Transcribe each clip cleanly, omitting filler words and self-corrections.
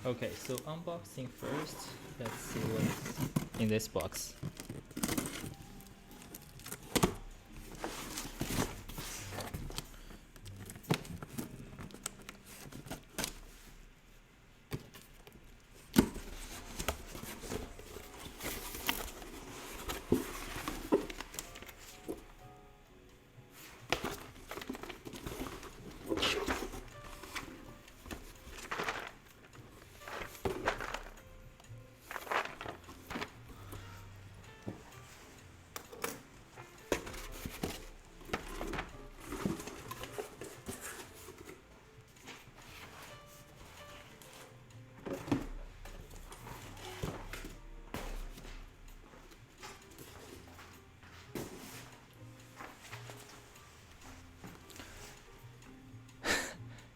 Okay, so unboxing first. Let's see what's in this box.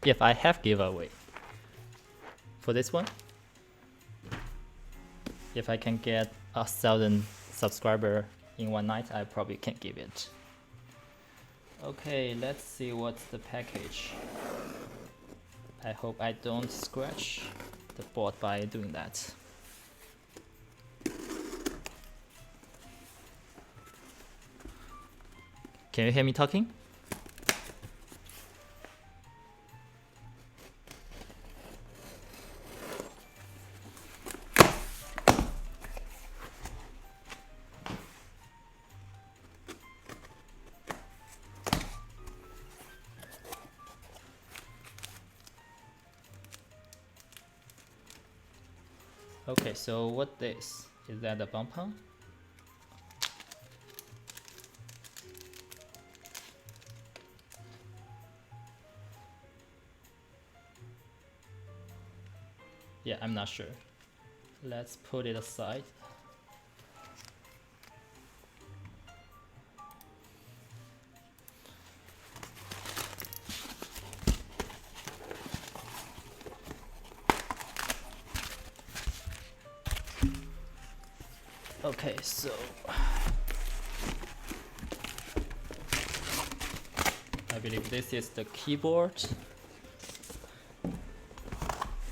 If I have giveaway for this one, if I can get 1,000 subscribers in one night, I probably can give it. Okay, let's see what's the package. I hope I don't scratch the board by doing that. Can you hear me talking? Okay, so what this? Is that a bumper? Yeah, I'm not sure. Let's put it aside. Okay, so I believe this is the keyboard,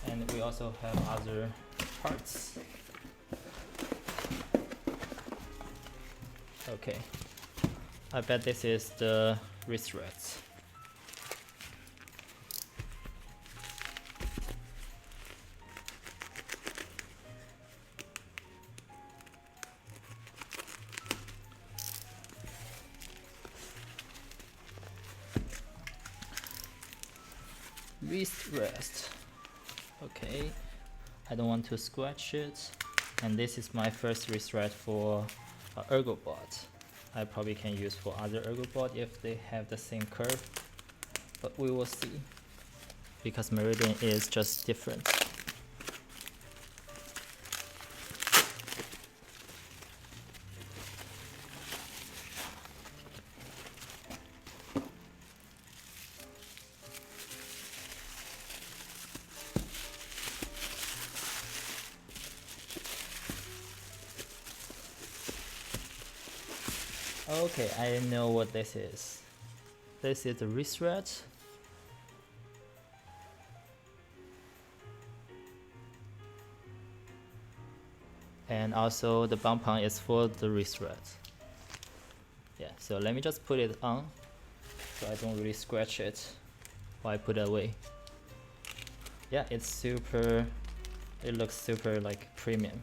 and we also have other parts. Okay, I bet this is the wrist rest. Wrist rest. Okay, I don't want to scratch it, and this is my first wrist rest for ErgoBot. I probably can use for other ErgoBot if they have the same curve, but we will see, because Meridian is just different. Okay, I know what this is. This is the wrist rest. And also the bump on is for the wrist rest. Yeah, so let me just put it on so I don't really scratch it while I put it away. Yeah, it's super, it looks super like premium.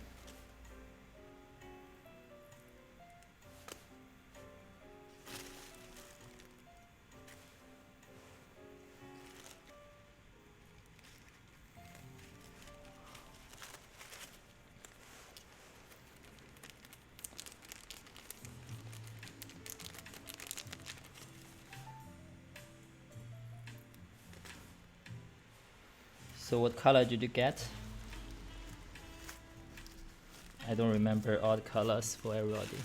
So what color did you get? I don't remember all the colors for everybody.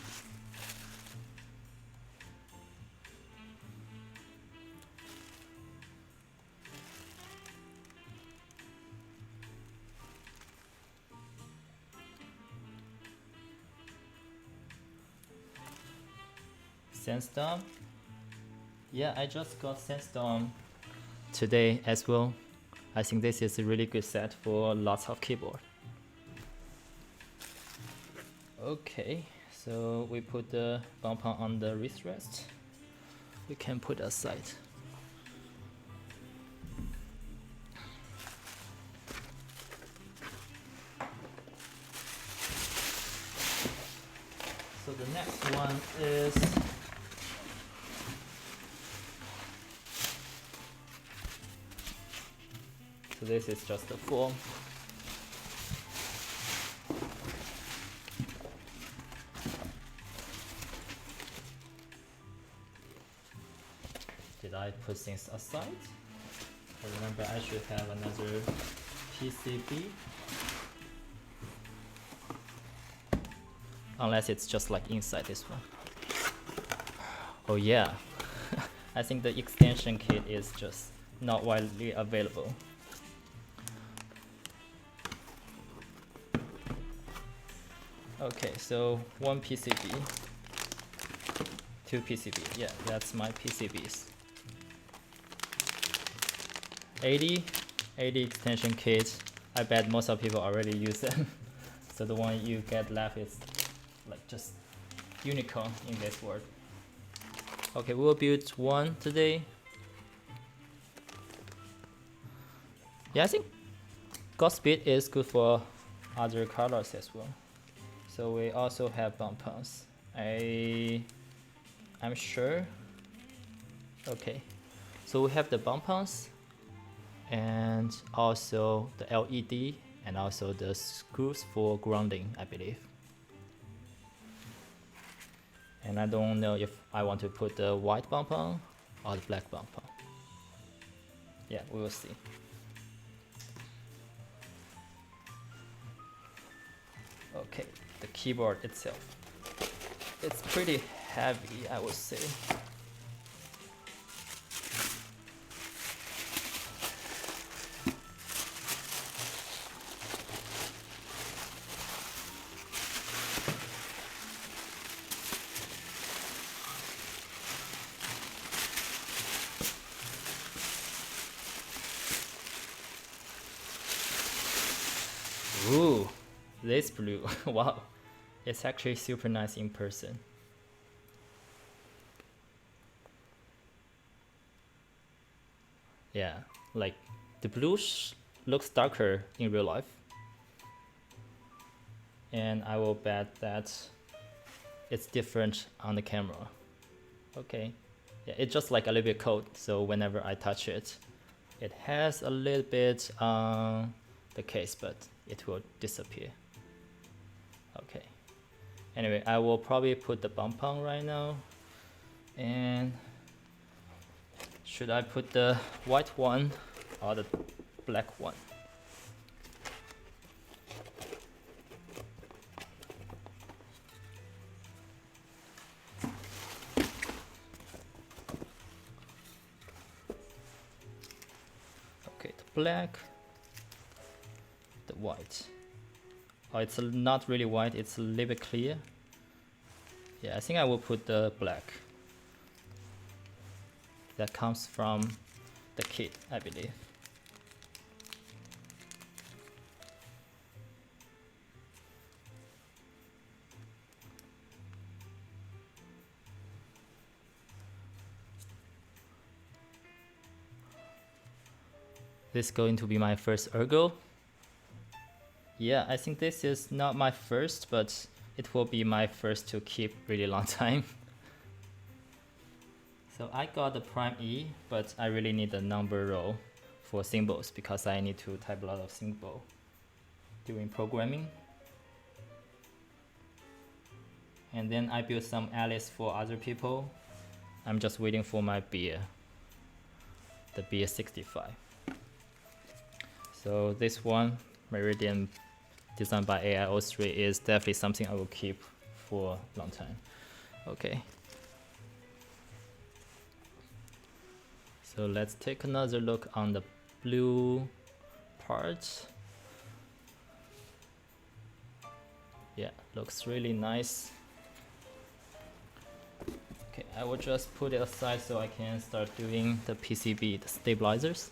Sandstorm? Yeah, I just got Sandstorm today as well. I think this is a really good set for lots of keyboard. Okay, so we put the bump on the wrist rest. We can put aside. So the next one is so this is just the form. Did I put things aside? I remember I should have another PCB. Unless it's just like inside this one. Oh yeah, I think the extension kit is just not widely available. Okay, so one PCB, two PCB, yeah, that's my PCBs. 80 extension kits, I bet most of people already use them. So the one you get left is like just unicorn in this world. Okay, we'll build one today. Yeah, I think God Sprit is good for other colors as well. So we also have bump pumps. I'm sure. Okay, so we have the bump pumps and also the LED and also the screws for grounding, I believe. And I don't know if I want to put the white bump on or the black bump on. Yeah, we will see. Okay, the keyboard itself. It's pretty heavy, I would say. Ooh, this blue, wow, it's actually super nice in person. Yeah, like the blue looks darker in real life. And I will bet that it's different on the camera. Okay, yeah, it's just like a little bit cold, so whenever I touch it, it has a little bit on the case, but it will disappear. Okay, anyway, I will probably put the bump on right now. And should I put the white one or the black one? Okay, the black, the white. Oh, it's not really white, it's a little bit clear. Yeah, I think I will put the black. That comes from the kit, I believe. This is going to be my first ergo. Yeah, I think this is not my first, but it will be my first to keep really long time. So I got the Prime E, but I really need a number row for symbols because I need to type a lot of symbol during programming. And then I built some Alice for other people. I'm just waiting for my beer, the beer 65. So this one, Meridian, designed by AI03, is definitely something I will keep for a long time. Okay. So let's take another look on the blue part. Yeah, looks really nice. Okay, I will just put it aside so I can start doing the PCB, the stabilizers.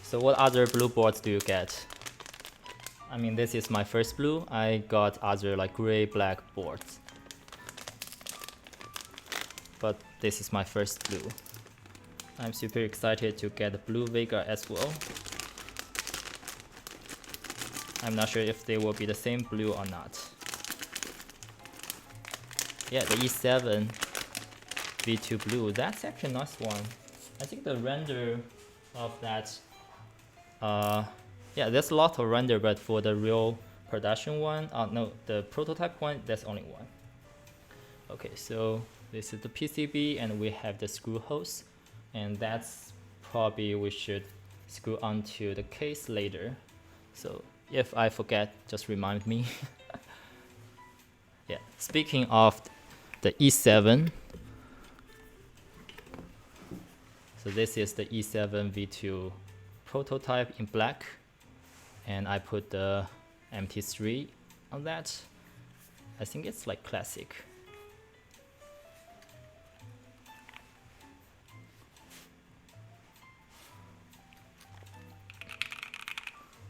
So what other blue boards do you get? I mean, this is my first blue. I got other like gray, black boards. But this is my first blue. I'm super excited to get the blue Vega as well. I'm not sure if they will be the same blue or not. Yeah, the E7 V2 blue, that's actually a nice one. I think the render of that, yeah, there's a lot of render, but for the real production one, no, the prototype one, there's only one. Okay, so this is the PCB and we have the screw holes, and that's probably we should screw onto the case later. So if I forget, just remind me. Yeah, speaking of the E7, so this is the E7 V2 prototype in black, and I put the MT3 on that. I think it's like classic.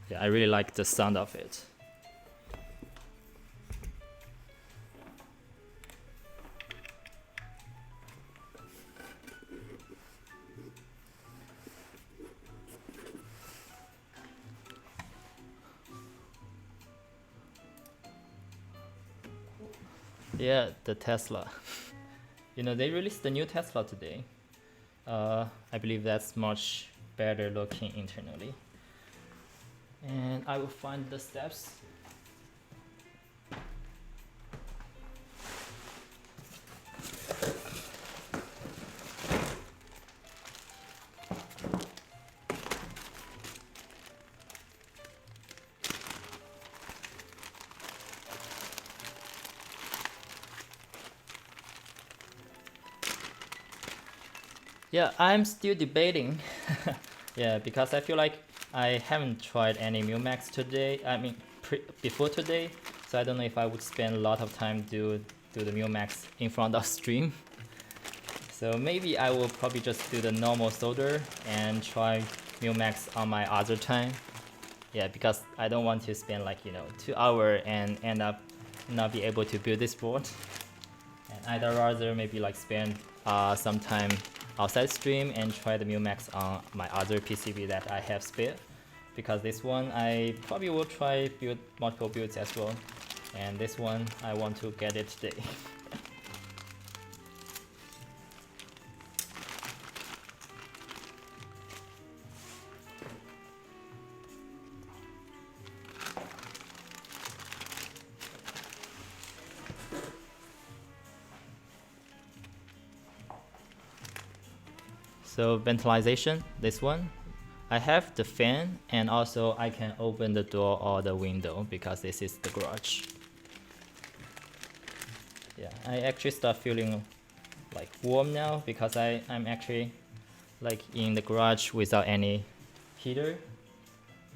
Yeah, I really like the sound of it. Yeah, the Tesla. You know, they released the new Tesla today. I believe that's much better looking internally. And I will find the steps. Yeah, I'm still debating. Yeah, because I feel like I haven't tried any Mumax today. I mean, before today, so I don't know if I would spend a lot of time do the Mumax in front of stream. So maybe I will probably just do the normal solder and try Mumax on my other time. Yeah, because I don't want to spend like 2 hours and end up not be able to build this board. And I'd rather maybe like spend some time outside stream and try the Mumax on my other PCB that I have spare, because this one I probably will try build multiple builds as well, and this one I want to get it today. So ventilation, this one, I have the fan, and also I can open the door or the window because this is the garage. Yeah, I actually start feeling like warm now because I'm actually like in the garage without any heater,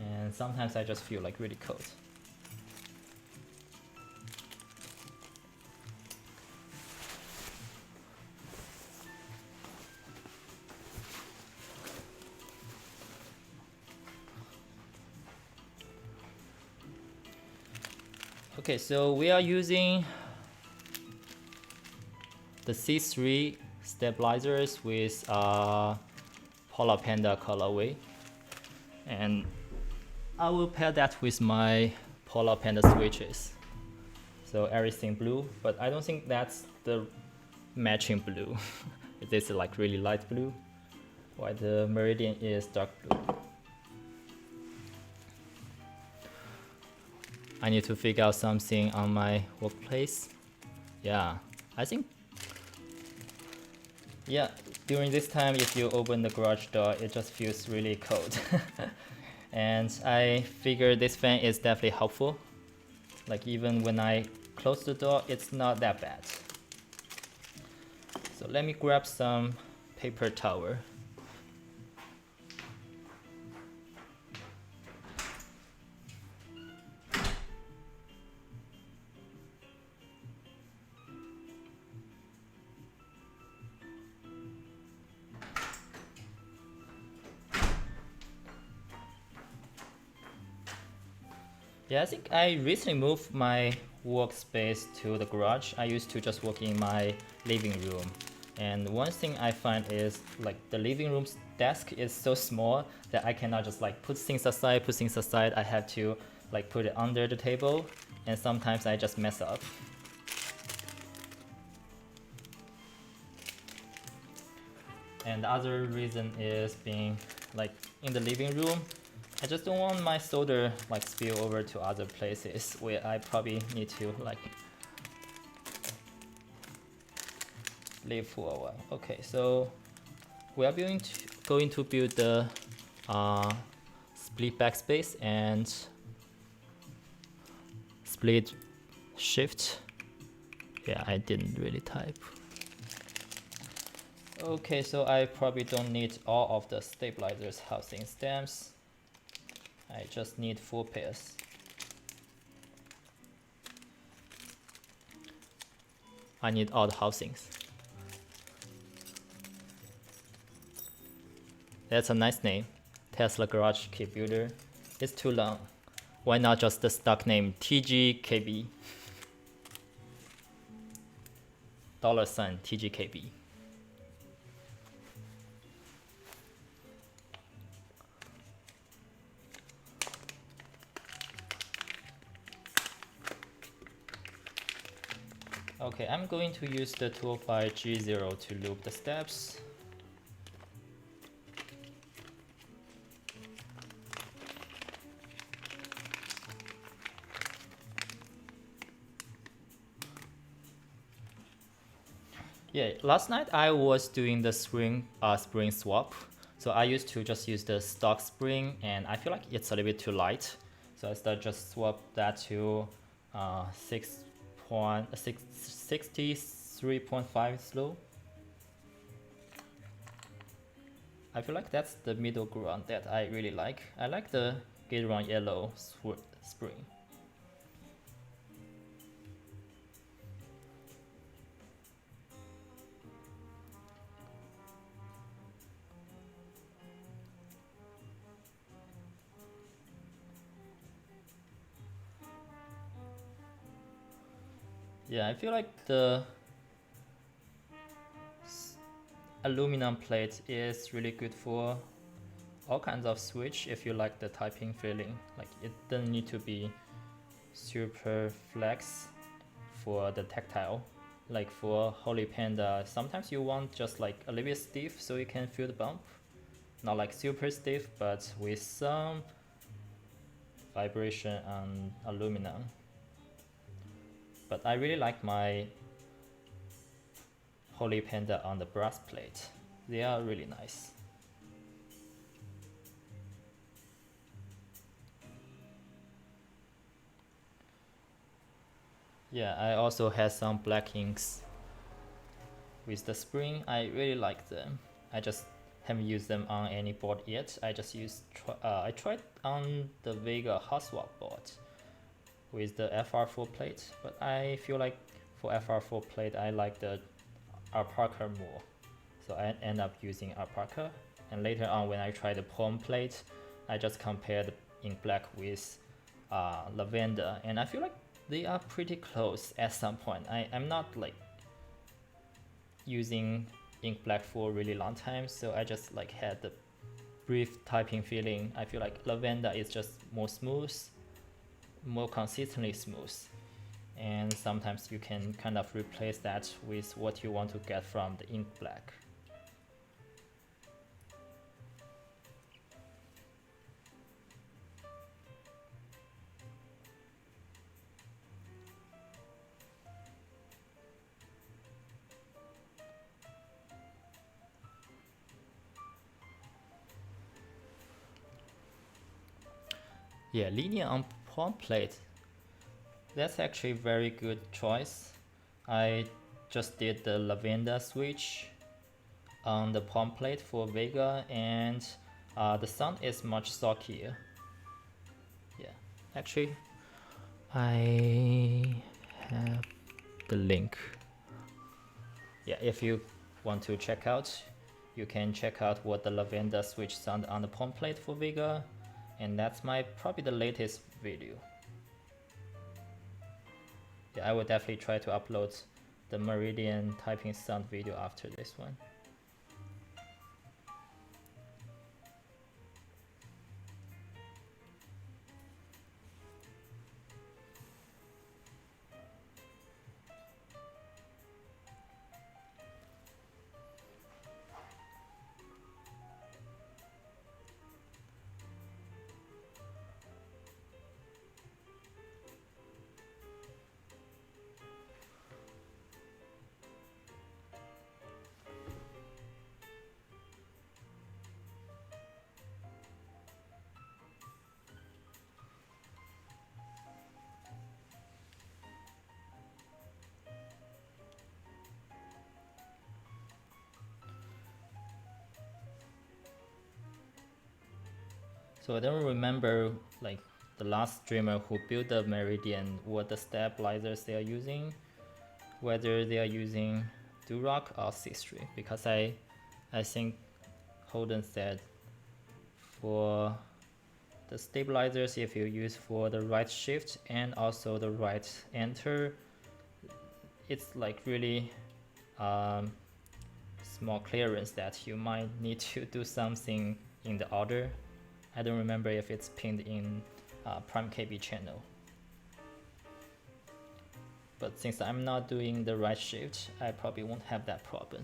and sometimes I just feel like really cold. Okay, so we are using the C3 stabilizers with Polar Panda colorway, and I will pair that with my Polar Panda switches. So everything blue, but I don't think that's the matching blue. This is like really light blue, while the Meridian is dark blue. I need to figure out something on my workplace. Yeah, I think, yeah, during this time, if you open the garage door, it just feels really cold. And I figure this fan is definitely helpful. Like even when I close the door, it's not that bad. So let me grab some paper towel. Yeah, I think I recently moved my workspace to the garage. I used to just work in my living room. And one thing I find is like the living room's desk is so small that I cannot just like put things aside. I have to like put it under the table, and sometimes I just mess up. And the other reason is being like in the living room, I just don't want my solder like spill over to other places where I probably need to like live for a while. Okay, so we are going to build the split backspace and split shift. Yeah, I didn't really type. Okay, so I probably don't need all of the stabilizers housing stems. I just need 4 pairs. I need all the housings. That's a nice name, Tesla Garage Key Builder. It's too long. Why not just the stock name TGKB? $ TGKB. Okay, I'm going to use the tool by G0 to loop the steps. Yeah, last night I was doing the spring swap. So I used to just use the stock spring, and I feel like it's a little bit too light. So I started just swap that to 63.5 slow. I feel like that's the middle ground that I really like. I like the gate around yellow spring. Yeah, I feel like the aluminum plate is really good for all kinds of switch if you like the typing feeling. Like it doesn't need to be super flex for the tactile. Like for Holy Panda, sometimes you want just like a little bit stiff so you can feel the bump. Not like super stiff, but with some vibration on aluminum. But I really like my Holy Panda on the brass plate. They are really nice. Yeah, I also had some black inks with the spring. I really like them. I just haven't used them on any board yet. I just I tried on the Vega hot swap board with the FR4 plate, but I feel like for FR4 plate I like the alpaca more, so I end up using alpaca. And later on when I try the palm plate, I just compared ink black with lavender, and I feel like they are pretty close at some point. I'm not like using ink black for a really long time, so I just like had the brief typing feeling. I feel like lavender is just more smooth, more consistently smooth, and sometimes you can kind of replace that with what you want to get from the ink black. Yeah, linear on palm plate. That's actually a very good choice. I just did the lavender switch on the palm plate for Vega, and the sound is much sockier. Yeah, actually, I have the link. Yeah, if you want to check out, you can check out what the lavender switch sound on the palm plate for Vega, and that's probably the latest video. Yeah, I will definitely try to upload the Meridian typing sound video after this one. So I don't remember like the last streamer who built the Meridian, what the stabilizers they are using, whether they are using Durock or C-string, because I think Holden said for the stabilizers, if you use for the right shift and also the right enter, it's like really small clearance that you might need to do something in the order. I don't remember if it's pinned in Prime KB channel. But since I'm not doing the right shift, I probably won't have that problem.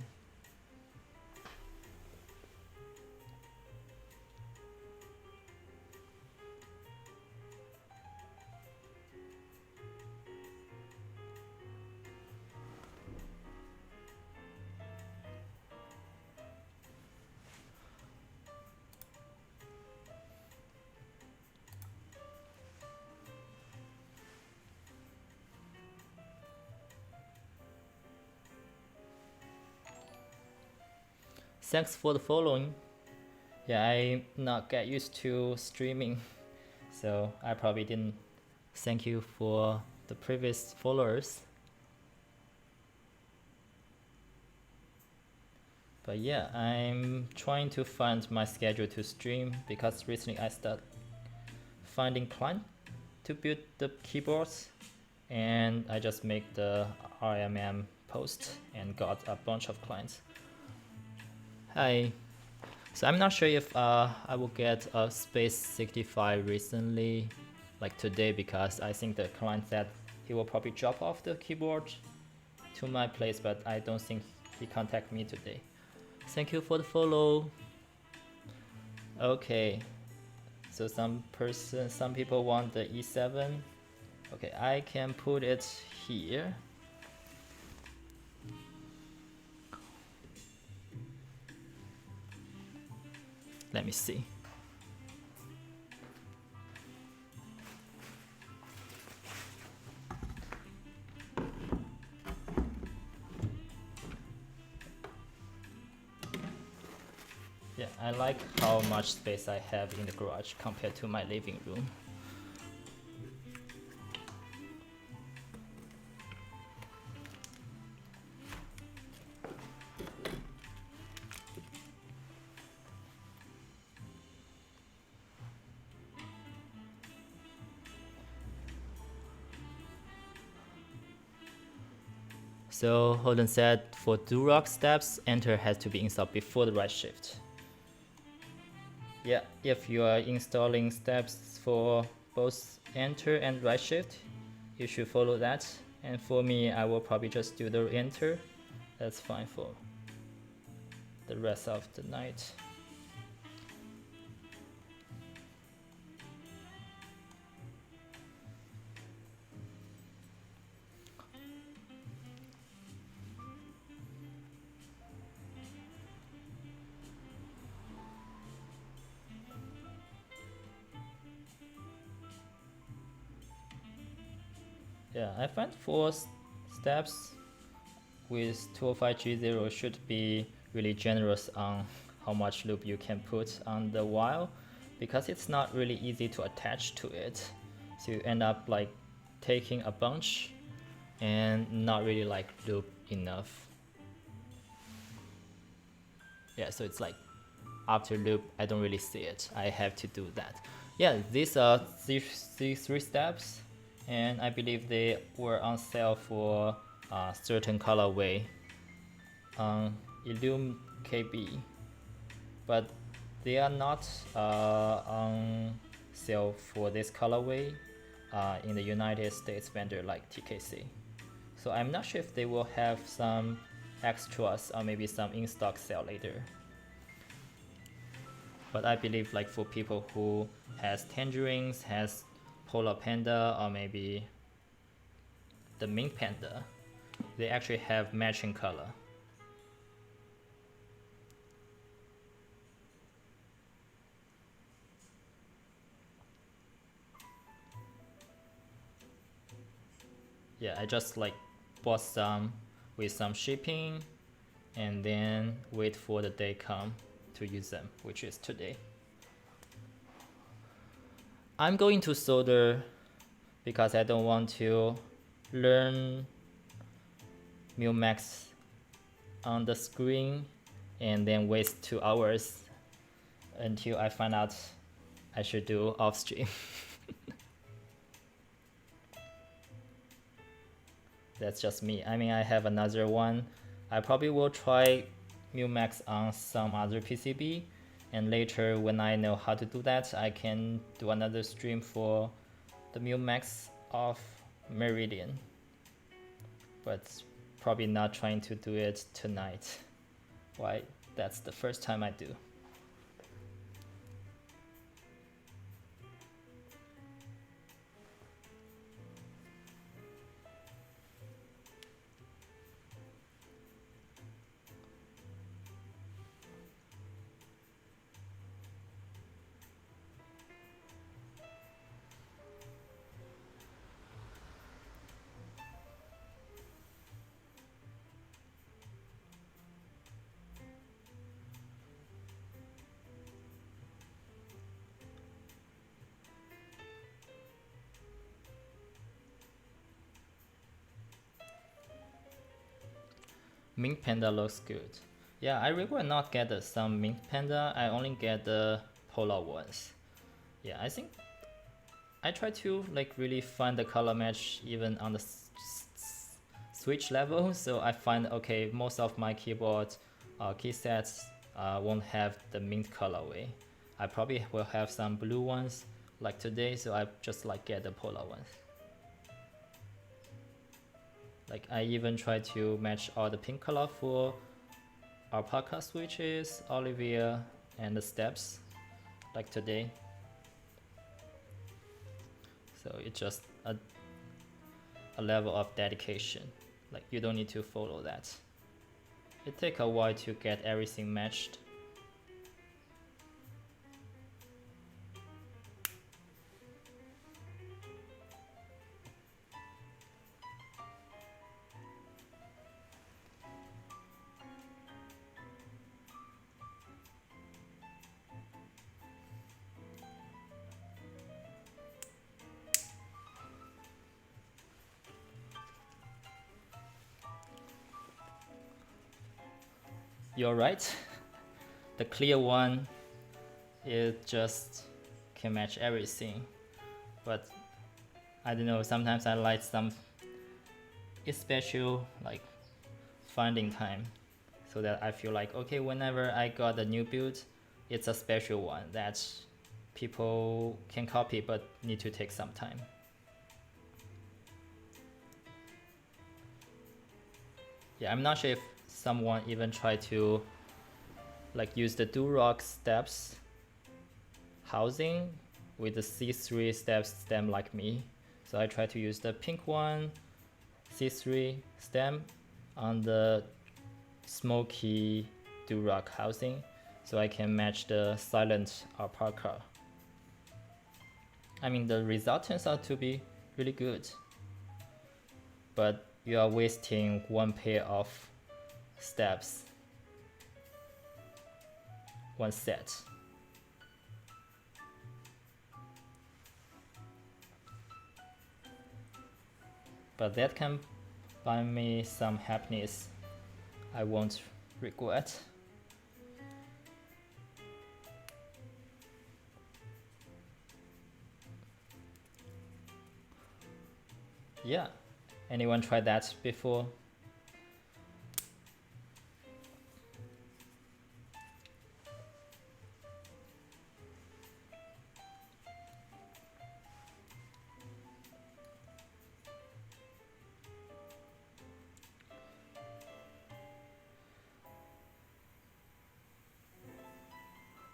Thanks for the following. Yeah, I not get used to streaming, so I probably didn't thank you for the previous followers. But yeah, I'm trying to find my schedule to stream because recently I started finding client to build the keyboards, and I just make the RMM post and got a bunch of clients. Hi. So I'm not sure if I will get a Space 65 recently, like today, because I think the client said he will probably drop off the keyboard to my place, but I don't think he contacted me today. Thank you for the follow. Okay, so some people want the E7. Okay, I can put it here. Let me see. Yeah, I like how much space I have in the garage compared to my living room. So Holden said for Durock steps, enter has to be installed before the right shift. Yeah, if you are installing steps for both enter and right shift, you should follow that. And for me, I will probably just do the enter. That's fine for the rest of the night. Yeah, I find 4 steps with 205G0 should be really generous on how much loop you can put on the wire, because it's not really easy to attach to it. So you end up like taking a bunch and not really like loop enough. Yeah, so it's like after loop, I don't really see it. I have to do that. Yeah, these are these 3 steps. and I believe they were on sale for a certain colorway on Illum KB, but they are not on sale for this colorway in the United States vendor like TKC. So I'm not sure if they will have some extras or maybe some in-stock sale later. But I believe like for people who has tangerines, has Polar Panda, or maybe the Mint Panda, they actually have matching color. Yeah, I just like bought some with some shipping and then wait for the day come to use them, which is today. I'm going to solder because I don't want to learn Max on the screen and then waste 2 hours until I find out I should do off stream. That's just me. I mean, I have another one. I probably will try Max on some other PCB, and later when I know how to do that, I can do another stream for the Max of Meridian. But probably not trying to do it tonight. Why? That's the first time I do. Mint Panda looks good. Yeah, I regret not get some Mint Panda. I only get the Polar ones. Yeah, I think I try to like really find the color match even on the switch level. So I find okay, most of my keyboard key sets won't have the mint colorway. I probably will have some blue ones like today, so I just like get the Polar ones. Like I even try to match all the pink color for alpaca switches, Olivia, and the steps, like today. So it's just a level of dedication. Like you don't need to follow that. It takes a while to get everything matched. You're right. The clear one, it just can match everything. But I don't know, sometimes I like some special like finding time, so that I feel like okay, whenever I got a new build, it's a special one that people can copy but need to take some time. Yeah, I'm not sure if someone even tried to like use the Durock steps housing with the C3 steps stem like me. So I try to use the pink one C3 stem on the smoky Durock housing, so I can match the silent alpaca. I mean, the result turns out to be really good, but you are wasting one pair of steps, one set. But that can buy me some happiness I won't regret. Yeah, anyone tried that before?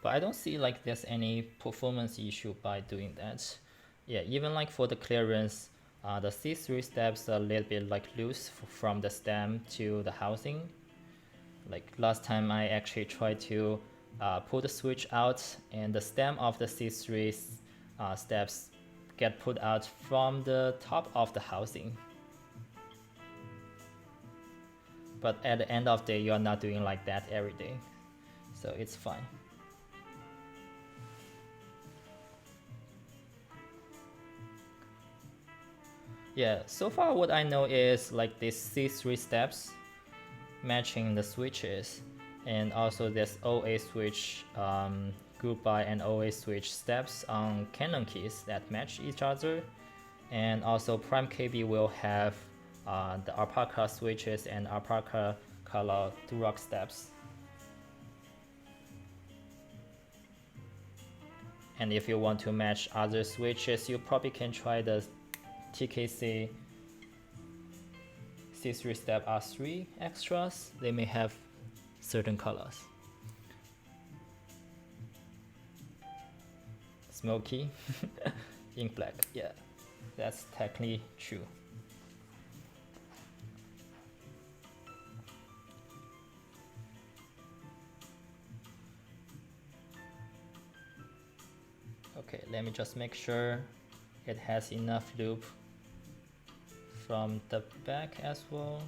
But I don't see like there's any performance issue by doing that. Yeah, even like for the clearance, the C3 steps are a little bit like loose from the stem to the housing. Like last time I actually tried to pull the switch out, and the stem of the C3 steps get put out from the top of the housing. But at the end of the day, you're not doing like that every day, so it's fine. Yeah, so far what I know is like these C3 steps matching the switches, and also this OA switch goodbye and OA switch steps on Canon keys that match each other, and also Prime KB will have the alpaca switches and alpaca color Durock steps. And if you want to match other switches, you probably can try the TKC C3 step R3 extras. They may have certain colors. Smoky, ink black, yeah, that's technically true. Okay, let me just make sure it has enough lube from the back as well.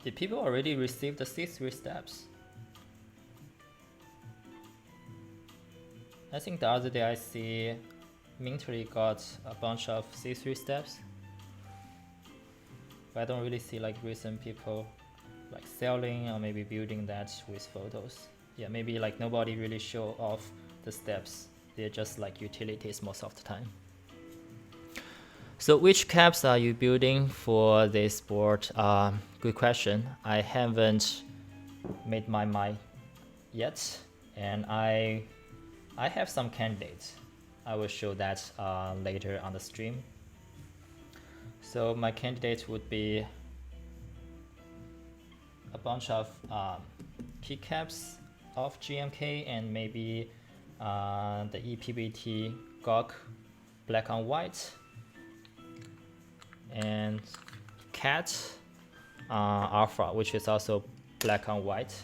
Did people already receive the C3 steps? I think the other day I see Minterly got a bunch of C3 steps, but I don't really see like recent people like selling or maybe building that with photos. Yeah, maybe like nobody really show off the steps. They're just like utilities most of the time. So which caps are you building for this board? Good question. I haven't made my mind yet, and I have some candidates. I will show that later on the stream. So my candidates would be a bunch of keycaps of GMK, and maybe the EPBT GOG black on white, and Cat Alpha, which is also black on white.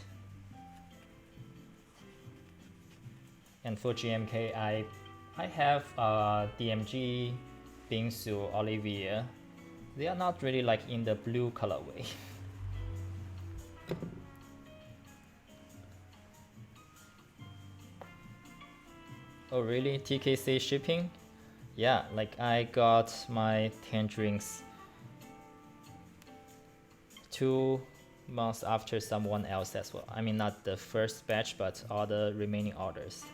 And for GMK, I have DMG, Bingsu, Olivia. They are not really like in the blue colorway. Oh really? TKC shipping? Yeah, like I got my tangerines 2 months after someone else as well. I mean, not the first batch, but all the remaining orders.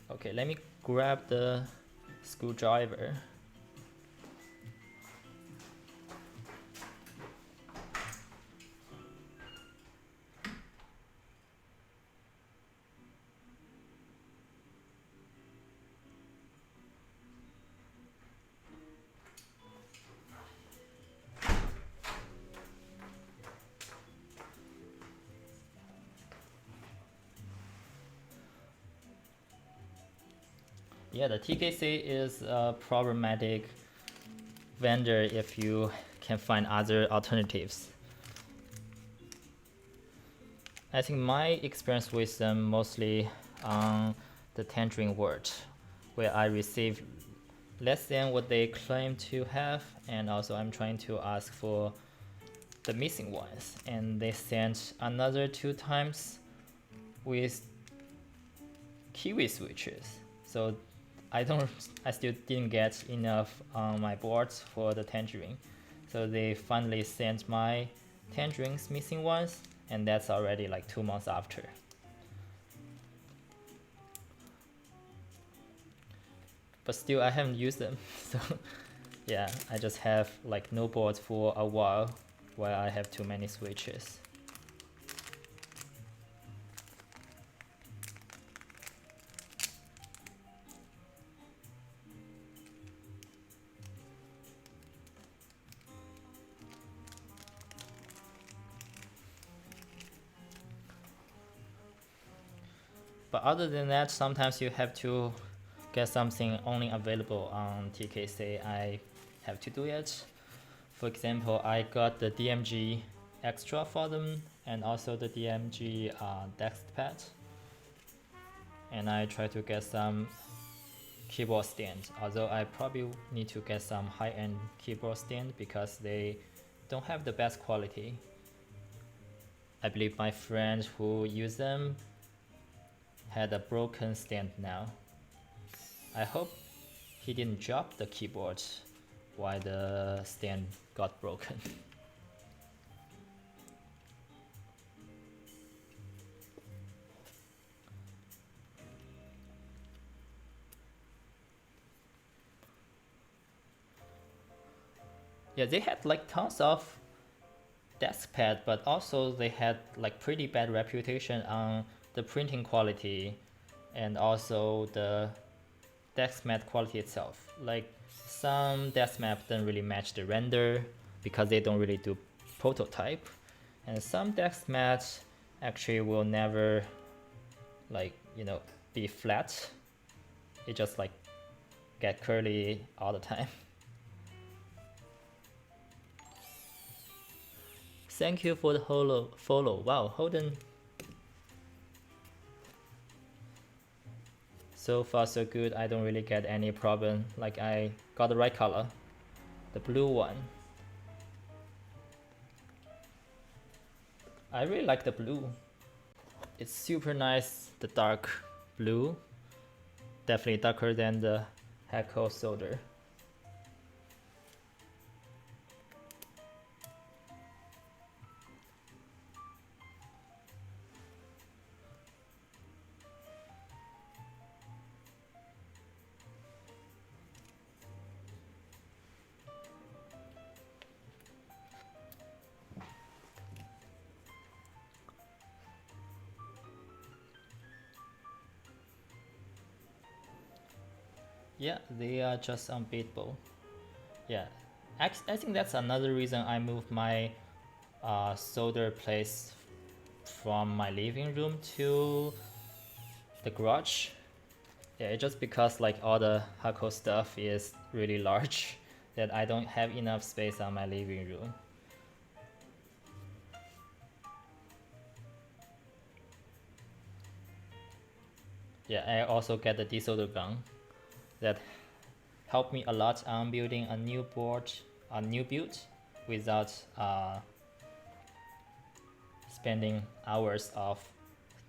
Okay, let me grab the screwdriver. Yeah, the TKC is a problematic vendor if you can find other alternatives. I think my experience with them mostly on the Tangerine Word, where I receive less than what they claim to have, and also I'm trying to ask for the missing ones, and they sent another 2 times with kiwi switches. So I still didn't get enough on my boards for the tangerine. So they finally sent my tangerines missing ones, and that's already like 2 months after. But still I haven't used them. So yeah, I just have like no boards for a while I have too many switches. But other than that, sometimes you have to get something only available on TK. I have to do it. For example, I got the DMG extra for them and also the DMG desk pad. And I try to get some keyboard stand, although I probably need to get some high-end keyboard stand because they don't have the best quality. I believe my friend who used them had a broken stand now. I hope he didn't drop the keyboard while the stand got broken. Yeah, they had like tons of desk pad, but also they had like pretty bad reputation on the printing quality and also the desk mat quality itself. Like some desk mat don't really match the render because they don't really do prototype, and some desk mats actually will never like, you know, be flat. It just like get curly all the time. Thank you for the follow. Wow, Holden. So far so good. I don't really get any problem. Like I got the right color, the blue one. I really like the blue. It's super nice, the dark blue. Definitely darker than the Heco solder. Yeah, they are just unbeatable. Yeah, I think that's another reason I moved my solder place from my living room to the garage. Yeah, it's just because like all the Heco stuff is really large that I don't have enough space on my living room. Yeah, I also get the desolder gun that helped me a lot on building a new board, a new build, without spending hours of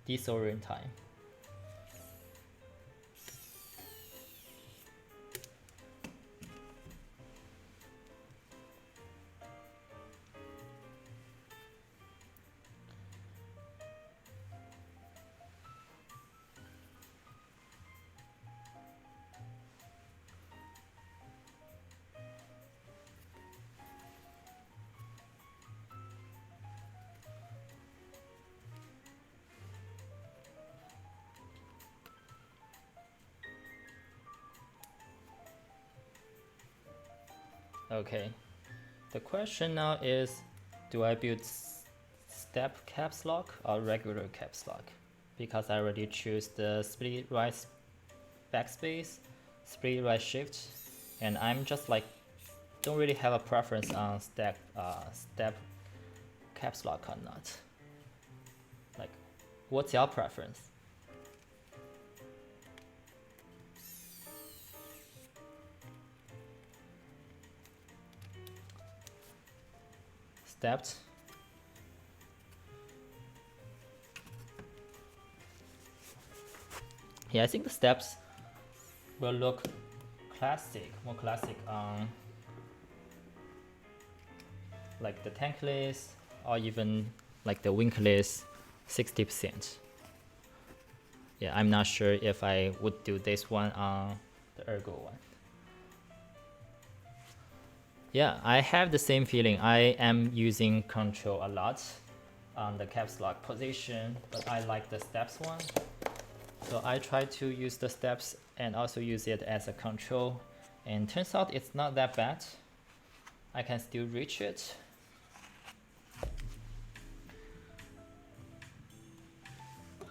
desoldering time. Okay, the question now is, do I build step caps lock or regular caps lock? Because I already choose the split right backspace, split right shift, and I'm just like, don't really have a preference on step caps lock or not. Like, what's your preference? Stepped. Yeah, I think the steps will look classic, more classic on like the tankless or even like the winkless 60%. Yeah, I'm not sure if I would do this one on the ergo one. Yeah, I have the same feeling. I am using control a lot on the caps lock position, but I like the steps one. So I try to use the steps and also use it as a control. And turns out it's not that bad. I can still reach it.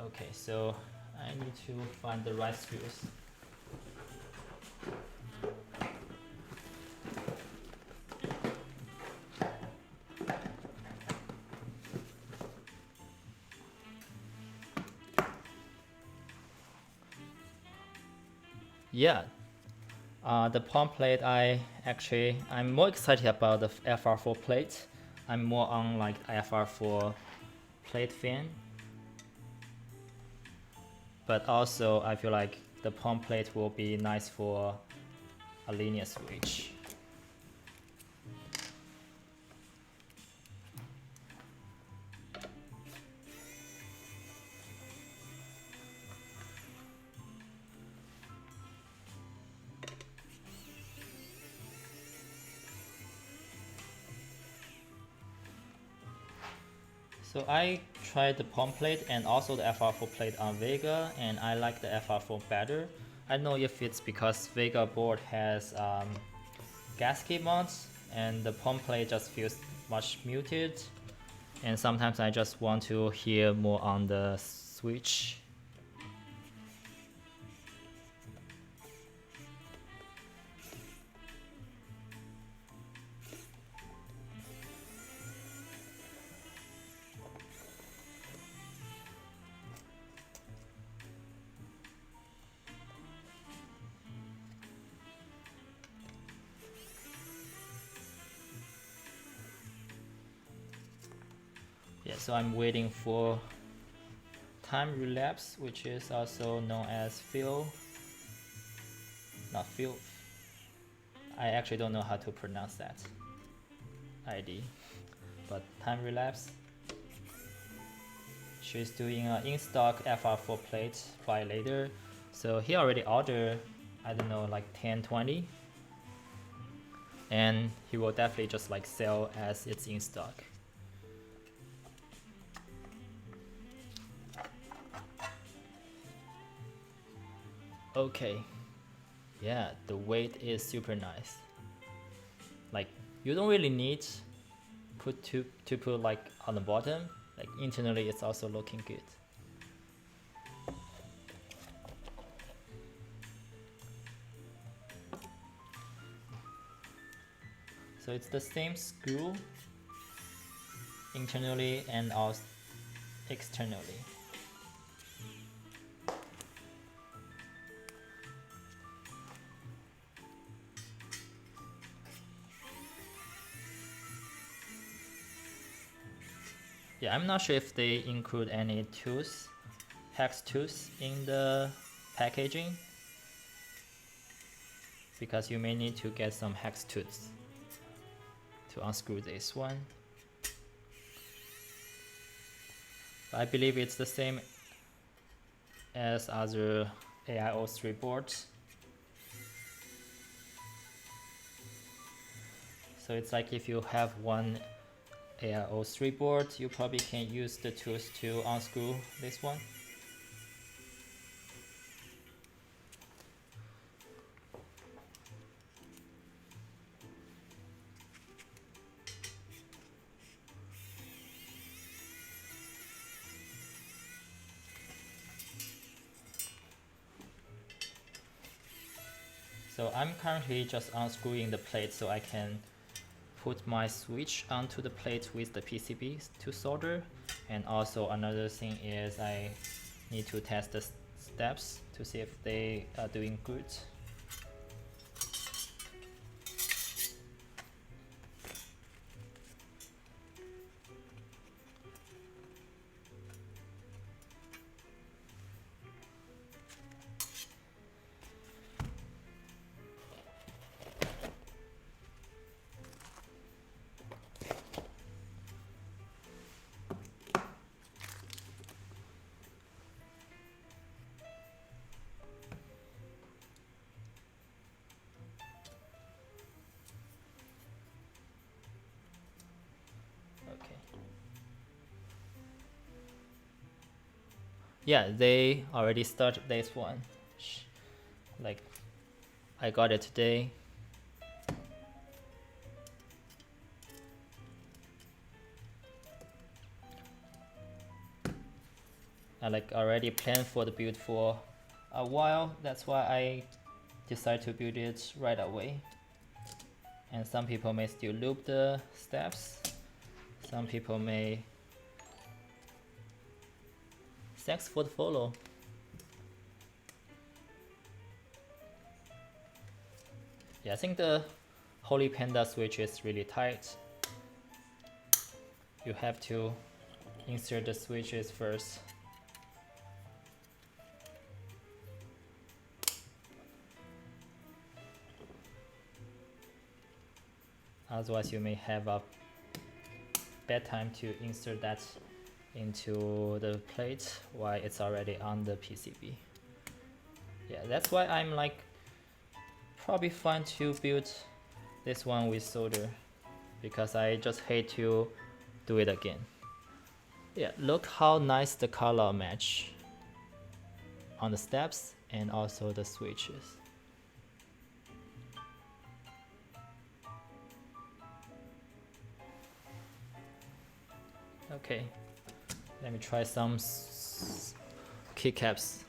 Okay, so I need to find the right screws. Yeah, the palm plate, I'm more excited about the FR4 plate. I'm more on like FR4 plate fan. But also I feel like the palm plate will be nice for a linear switch. So I tried the palm plate and also the FR4 plate on Vega, and I like the FR4 better. I don't know if it's because Vega board has gasket mounts and the palm plate just feels much muted, and sometimes I just want to hear more on the switch. Yeah, so I'm waiting for time relapse, which is also known as fill. Not fill. I actually don't know how to pronounce that ID, but time relapse. She's doing an in-stock FR4 plate by later. So he already ordered, I don't know, like 10, 20. And he will definitely just like sell as it's in stock. Okay, yeah, the weight is super nice. Like you don't really need to put like on the bottom. Like internally, it's also looking good. So it's the same screw internally and also externally. Yeah, I'm not sure if they include any tools, hex tools in the packaging, because you may need to get some hex tools to unscrew this one. But I believe it's the same as other ai03 boards. So it's like if you have one ai03 board, you probably can use the tools to unscrew this one. So I'm currently just unscrewing the plate so I can put my switch onto the plate with the PCB to solder. And also another thing is I need to test the steps to see if they are doing good. yeah, they already started this one. Like, I got it today. I like already planned for the build for a while. That's why I decided to build it right away. And some people may still loop the steps. Some people may thanks for the follow. Yeah, I think the Holy Panda switch is really tight. You have to insert the switches first. Otherwise you may have a bad time to insert that into the plate while it's already on the PCB. Yeah, that's why I'm like probably fine to build this one with solder, because I just hate to do it again. Yeah, look how nice the color match on the steps and also the switches. Okay, let me try some keycaps.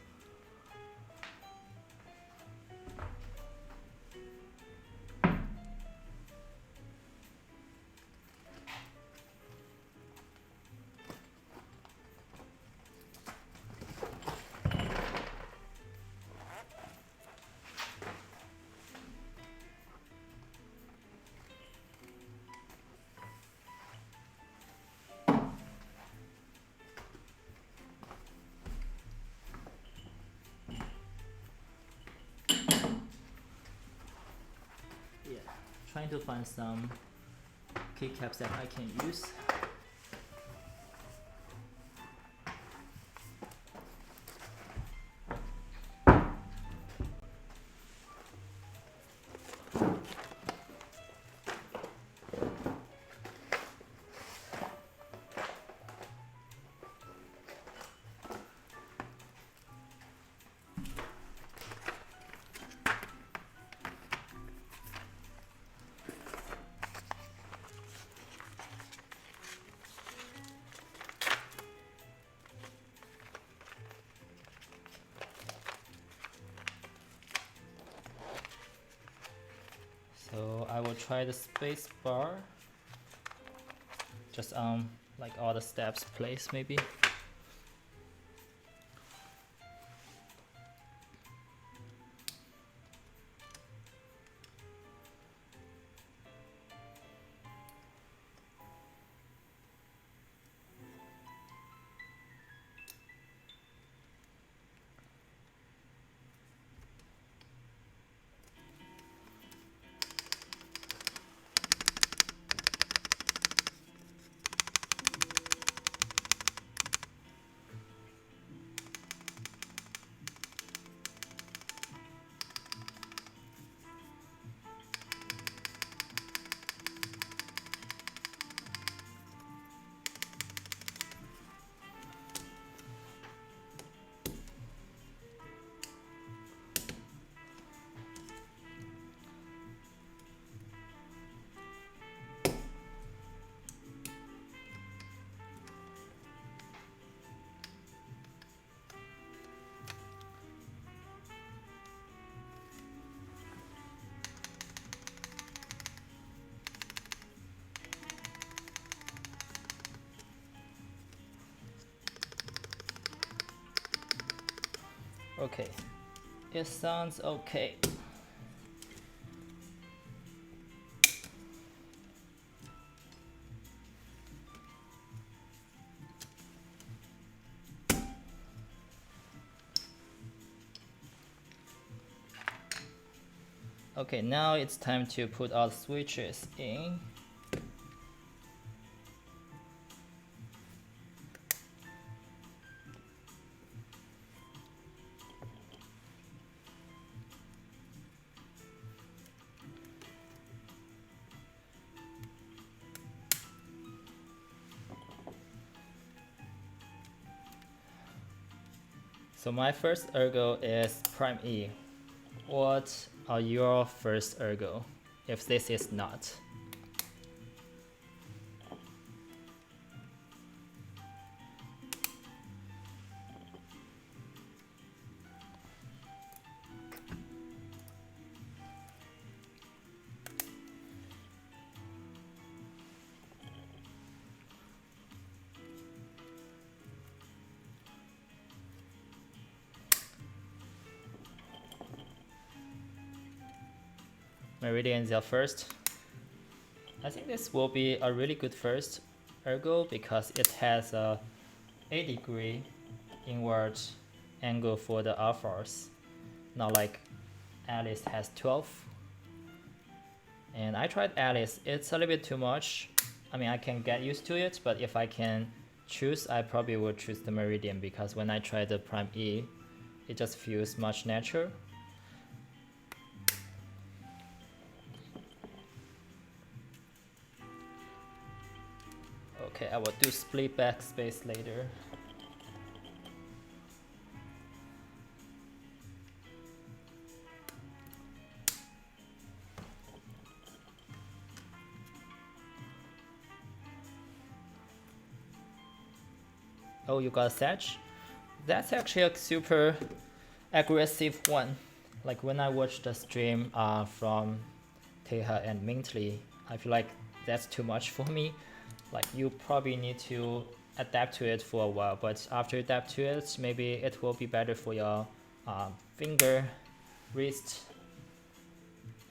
Trying to find some keycaps that I can use. So I will try the space bar, just like all the steps place maybe. Okay, it sounds okay. Okay, now it's time to put all the switches in. So my first ergo is Prime E. What are your first ergo, if this is not? Meridian is your first. I think this will be a really good first ergo because it has a 8-degree inward angle for the alphas, not like Alice has 12. And I tried Alice, it's a little bit too much. I mean, I can get used to it, but if I can choose, I probably would choose the Meridian because when I try the Prime E, it just feels much natural. Okay, I will do split backspace later. Oh, you got a Sag? That's actually a super aggressive one. Like when I watched the stream from Teha and Mintley, I feel like that's too much for me. Like you probably need to adapt to it for a while, but after you adapt to it, maybe it will be better for your finger, wrist,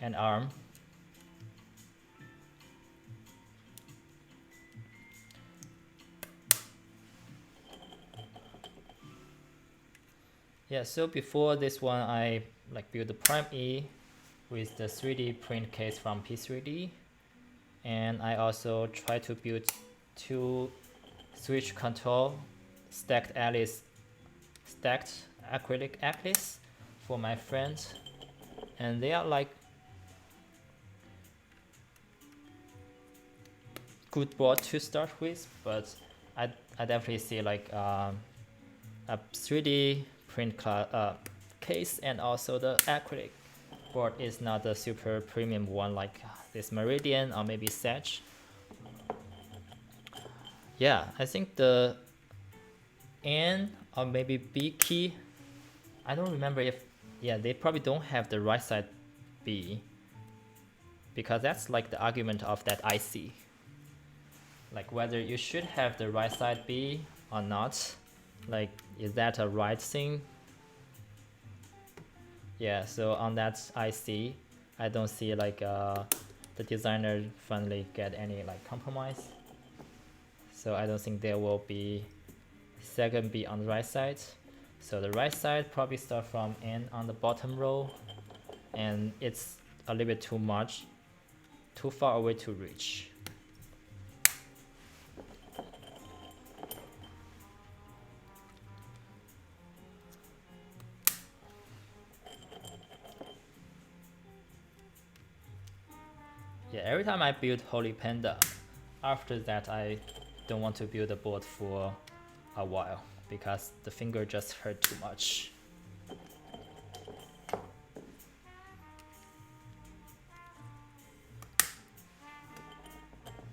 and arm. Yeah, so before this one, I like built the Prime E with the 3D print case from P3D. And I also try to build 2 switch control stacked acrylic Alice for my friends, and they are like good board to start with, but I definitely see like a 3D print case and also the acrylic board is not a super premium one like this Meridian or maybe Sag. Yeah, I think the N or maybe B key, I don't remember if, yeah, they probably don't have the right side B because that's like the argument of that IC. Like whether you should have the right side B or not, like is that a right thing? Yeah, so on that IC, I don't see like the designer finally get any like compromise. So I don't think there will be second B on the right side. So the right side probably start from N on the bottom row, and it's a little bit too much, too far away to reach. Yeah, every time I build Holy Panda, after that I don't want to build a board for a while because the finger just hurt too much.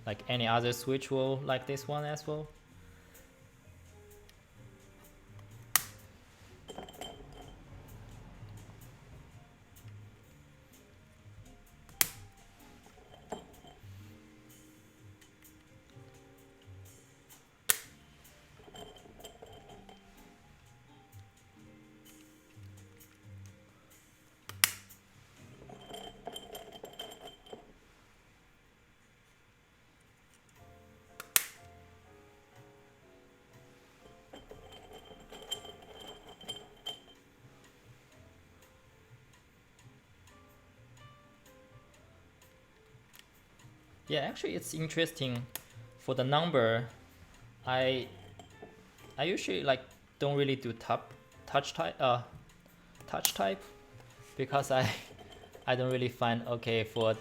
Like any other switch will like this one as well. Yeah, actually it's interesting for the number. I usually like don't really do touch type because I don't really find okay for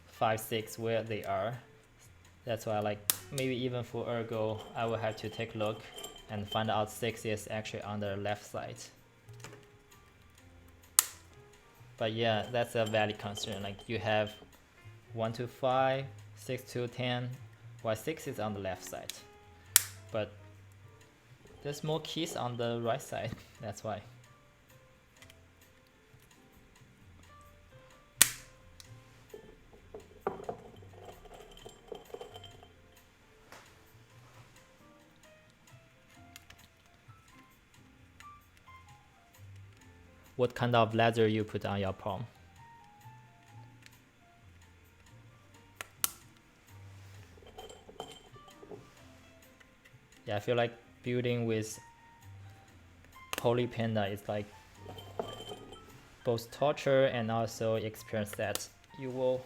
5, 6 where they are. That's why like maybe even for ergo I will have to take a look and find out 6 is actually on the left side. But yeah, that's a valid concern. Like you have 1 to 5, 6 to 10, while 6 is on the left side. But there's more keys on the right side, that's why. What kind of leather you put on your palm? Yeah, I feel like building with Polar Panda is like both torture and also experience that you will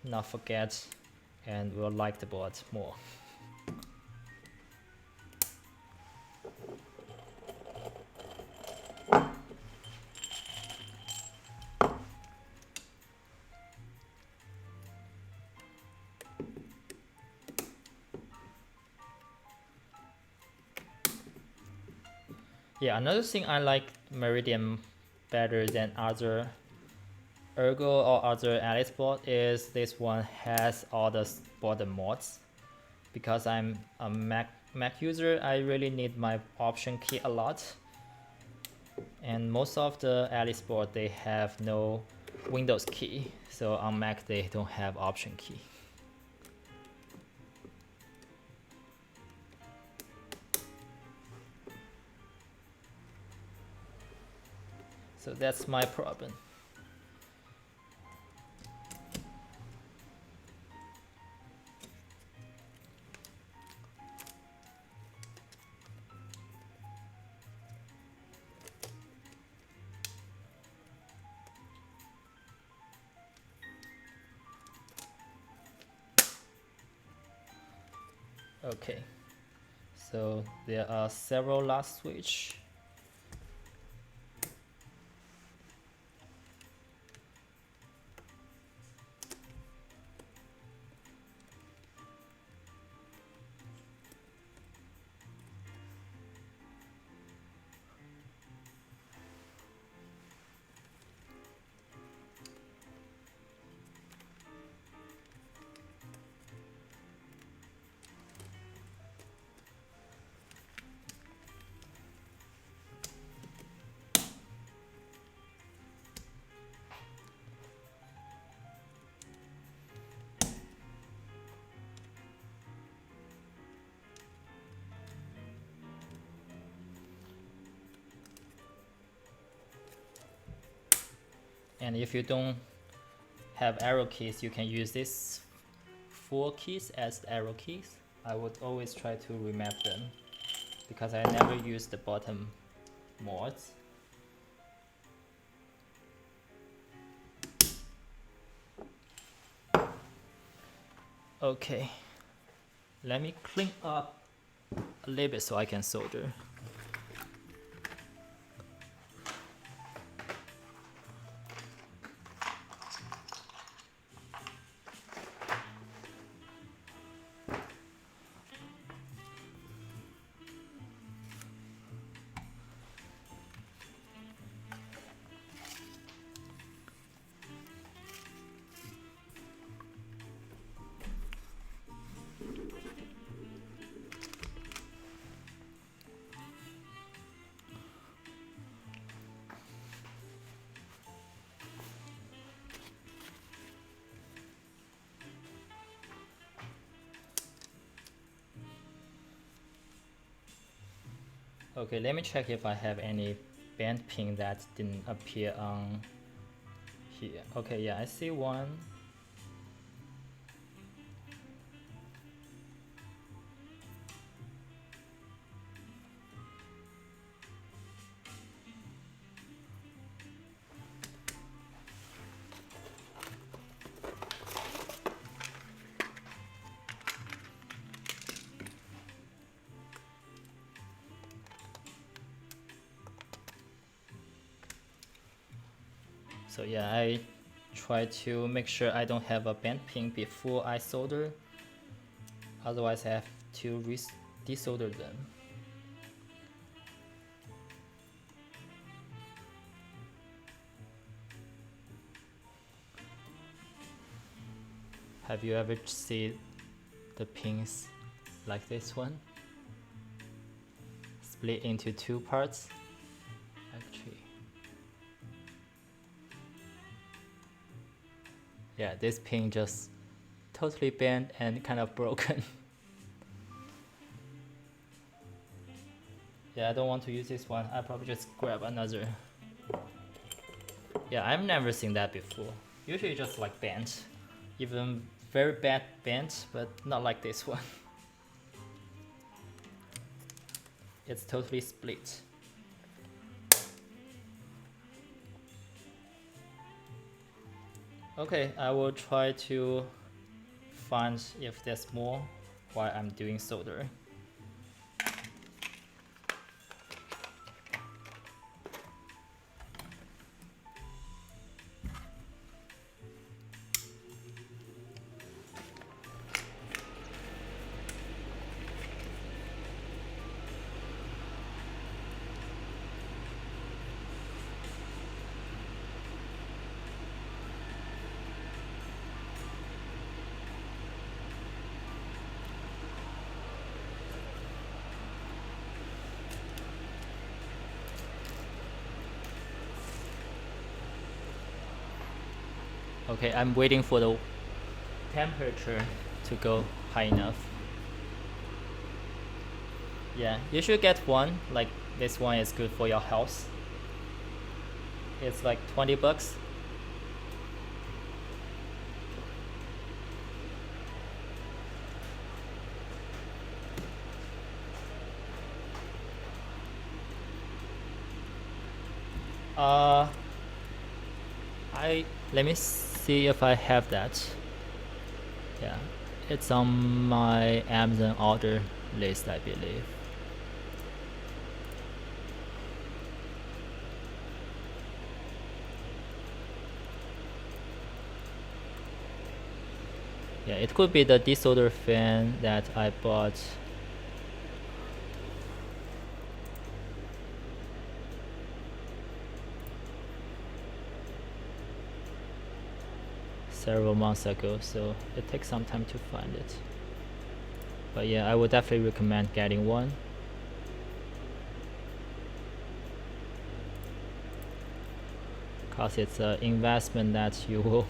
not forget and will like the board more. Yeah, another thing I like Meridian better than other Ergo or other Alice board is this one has all the board mods. Because I'm a Mac user, I really need my option key a lot. And most of the Alice board they have no Windows key, so on Mac they don't have option key. So that's my problem. Okay, so there are several last switch. And if you don't have arrow keys, you can use these 4 keys as arrow keys. I would always try to remap them because I never use the bottom mods. Okay, let me clean up a little bit so I can solder. Okay, let me check if I have any band pin that didn't appear on here. Okay, yeah, I see one. So yeah, I try to make sure I don't have a bent pin before I solder. Otherwise I have to desolder them. Have you ever seen the pins like this one? Split into two parts? Actually. Yeah, this pin just totally bent and kind of broken. Yeah, I don't want to use this one. I'll probably just grab another. Yeah, I've never seen that before. Usually just like bent. Even very bad bent, but not like this one. It's totally split. Okay, I will try to find if there's more while I'm doing solder. Okay, I'm waiting for the temperature to go high enough. Yeah, you should get one, like this one is good for your house. It's like 20 bucks. Let me see if I have that. Yeah, it's on my Amazon order list, I believe. Yeah, it could be the desolder fan that I bought. Several months ago, so it takes some time to find it. But yeah, I would definitely recommend getting one. Cause it's an investment that you will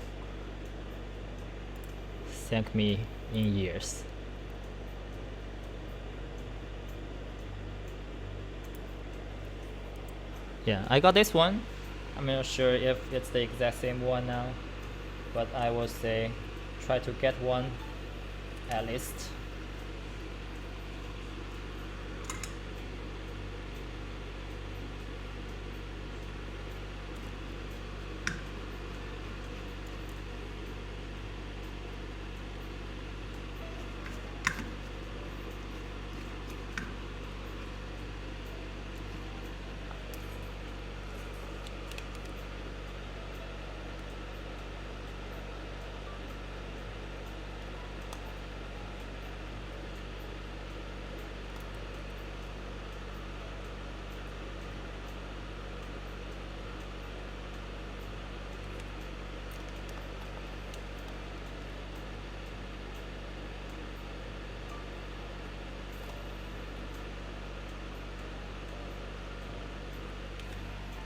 thank me in years. Yeah, I got this one. I'm not sure if it's the exact same one now, but I would say try to get one at least.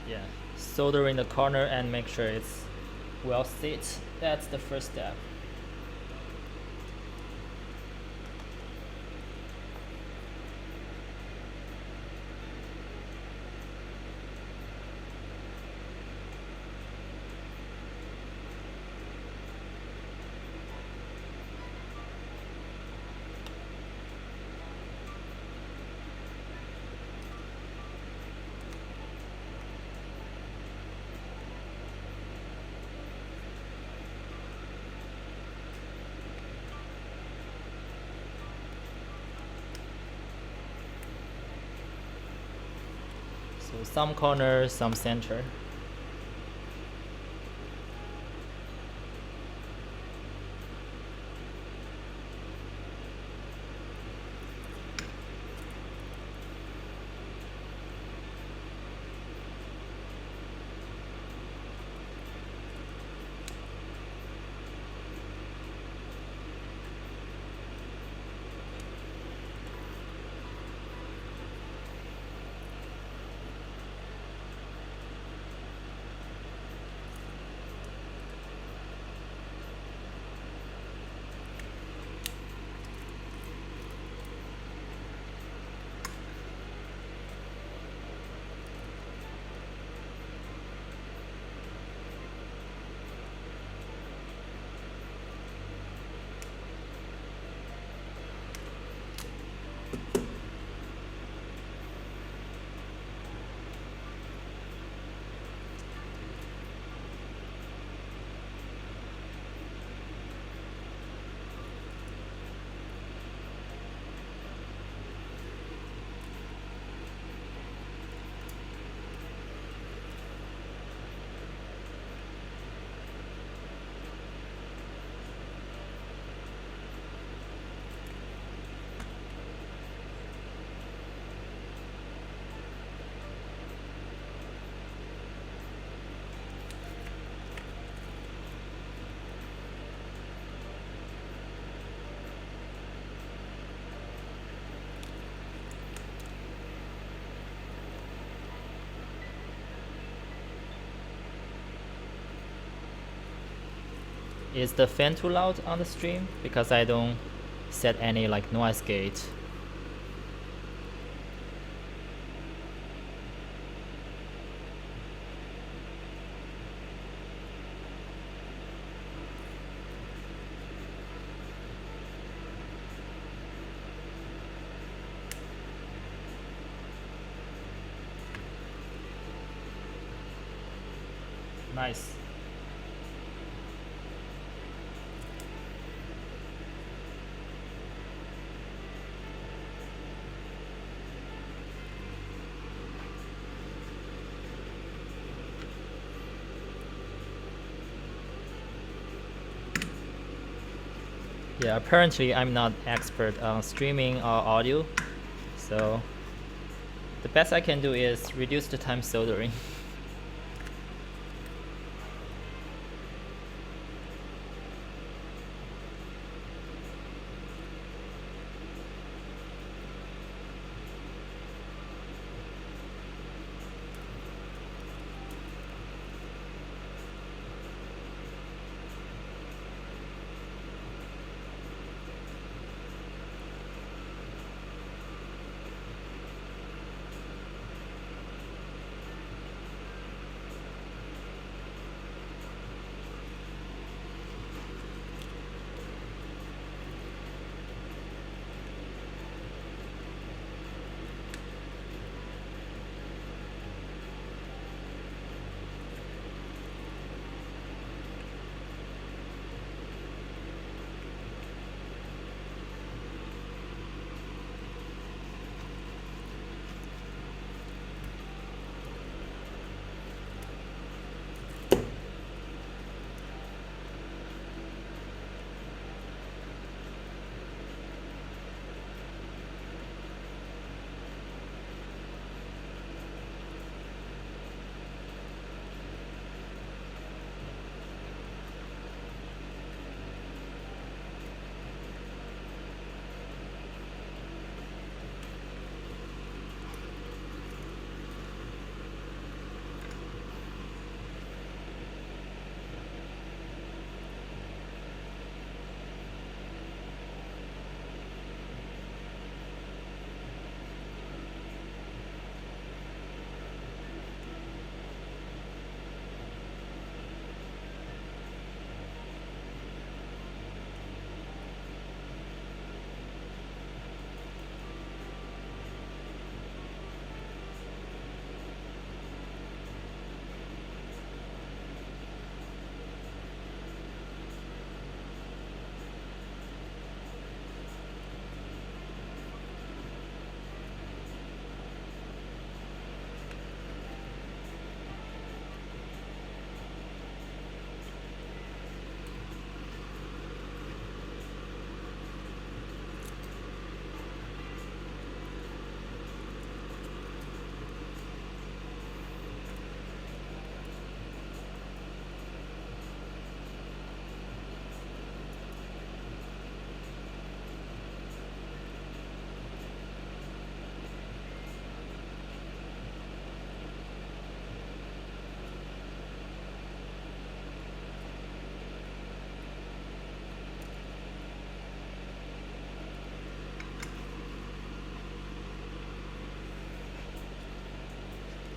Yeah, solder in the corner and make sure it's well set. That's the first step. So some corner, some center. Is the fan too loud on the stream? Because I don't set any like noise gate. Nice. Yeah, apparently I'm not expert on streaming or audio, so the best I can do is reduce the time soldering.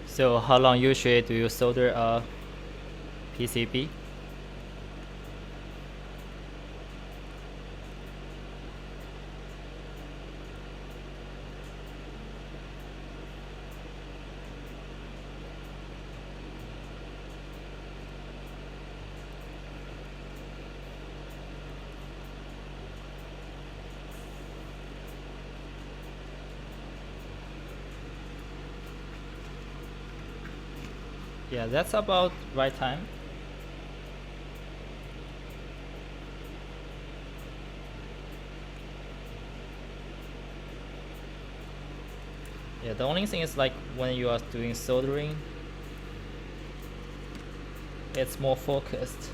So how long usually do you solder a PCB? Yeah, that's about right time. Yeah, the only thing is like when you are doing soldering, it's more focused.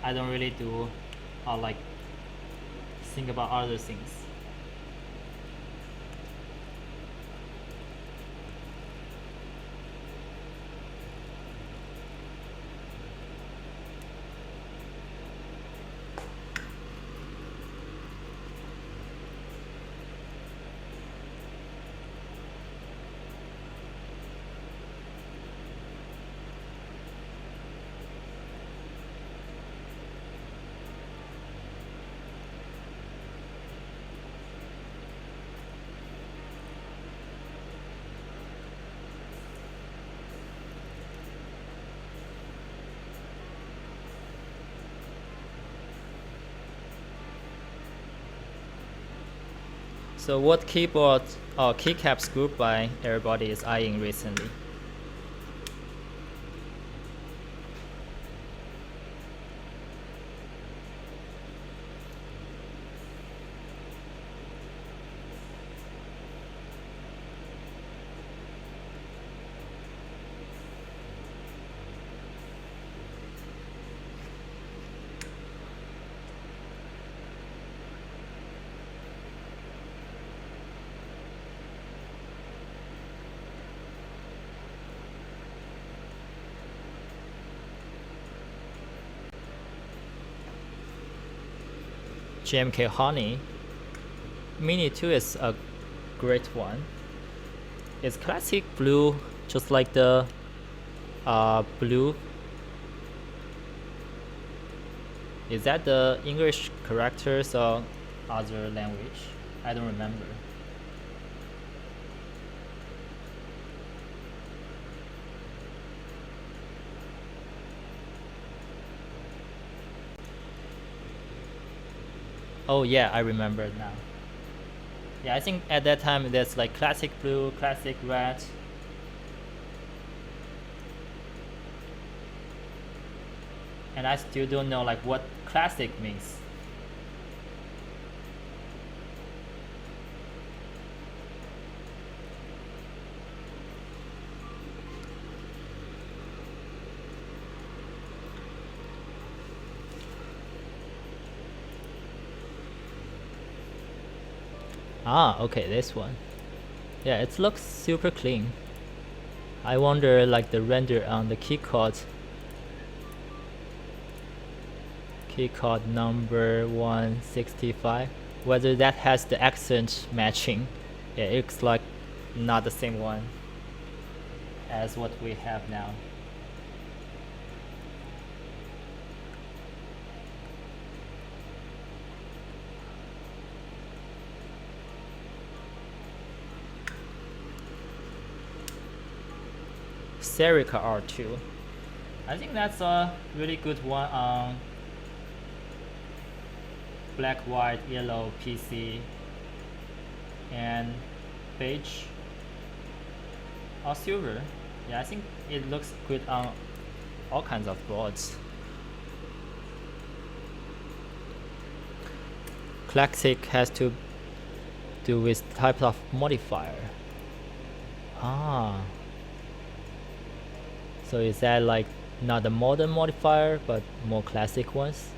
I don't really do like think about other things. So what keyboard or keycaps group by everybody is eyeing recently? GMK Honey. Mini 2 is a great one. It's classic blue, just like the blue. Is that the English characters or other language? I don't remember. Oh yeah, I remember it now. Yeah, I think at that time there's like classic blue, classic red. And I still don't know like what classic means. Ah, okay, this one. Yeah, it looks super clean. I wonder like the render on the keycard number 165, whether that has the accent matching. Yeah, it looks like not the same one as what we have now. Serica R2. I think that's a really good one on black, white, yellow PC and beige or silver. Yeah, I think it looks good on all kinds of boards. Classic has to do with types of modifier. Ah. So is that like not a modern modifier, but more classic ones?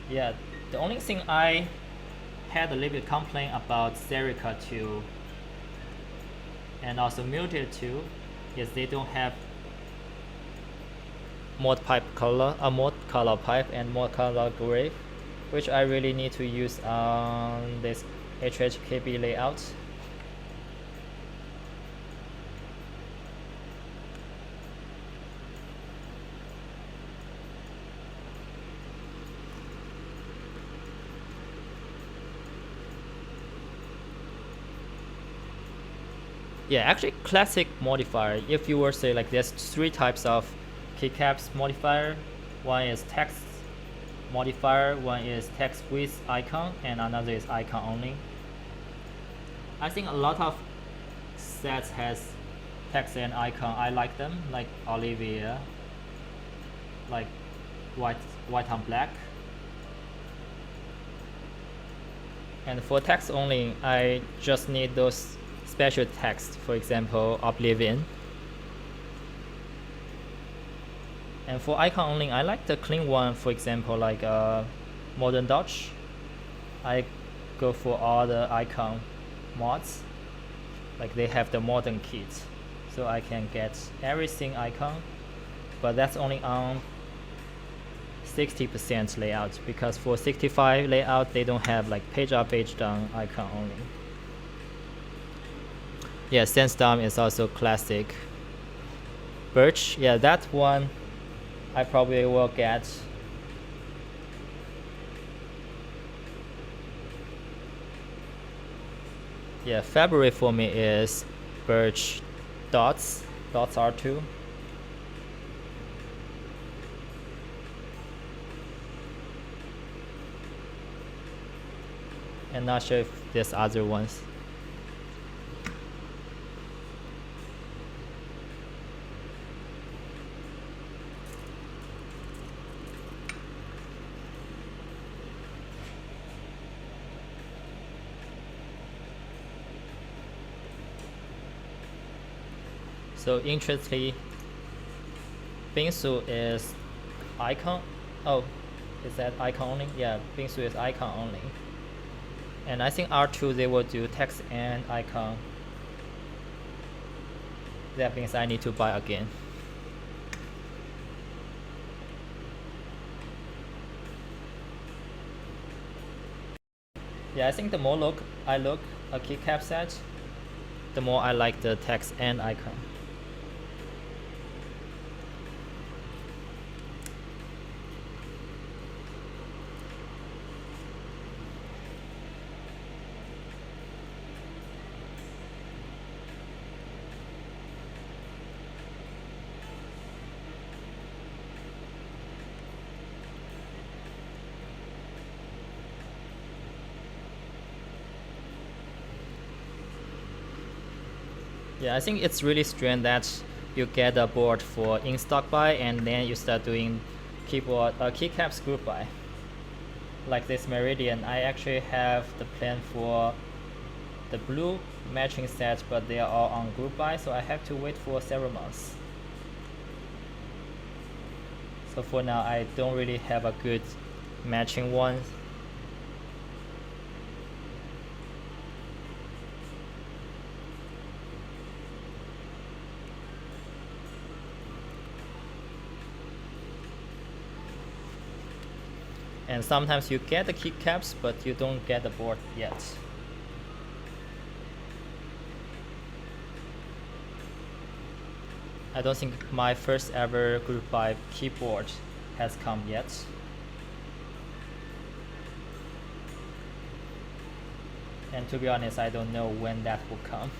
Yeah, the only thing I had a little bit complaint about Serica 2 and also Muted 2 is they don't have mod color pipe and mod color grave, which I really need to use on this HHKB layout. Yeah, actually classic modifier, if you were say like there's 3 types of keycaps modifier. One is text modifier, one is text with icon, and another is icon only. I think a lot of sets has text and icon. I like them, like Olivia, like white on black. And for text only, I just need those special text, for example, Oblivion. And for icon only, I like the clean one, for example, like Modern Dodge. I go for all the icon mods, like they have the modern kit, so I can get everything icon, but that's only on 60% layout, because for 65 layout they don't have like page up, page down icon only. Yeah, Sandstorm is also classic. Birch, yeah, that one I probably will get. Yeah, fabric for me is birch dots R2. And not sure if there's other ones. So interestingly, Bingsu is icon. Oh, is that icon only? Yeah, Bingsu is icon only. And I think R2 they will do text and icon. That means I need to buy again. Yeah, I think the more I look a keycap set, the more I like the text and icon. Yeah, I think it's really strange that you get a board for in stock buy and then you start doing keycaps group buy. Like this Meridian, I actually have the plan for the blue matching set, but they are all on group buy, so I have to wait for several months. So for now, I don't really have a good matching one. And sometimes you get the keycaps, but you don't get the board yet. I don't think my first ever group buy keyboard has come yet. And to be honest, I don't know when that will come.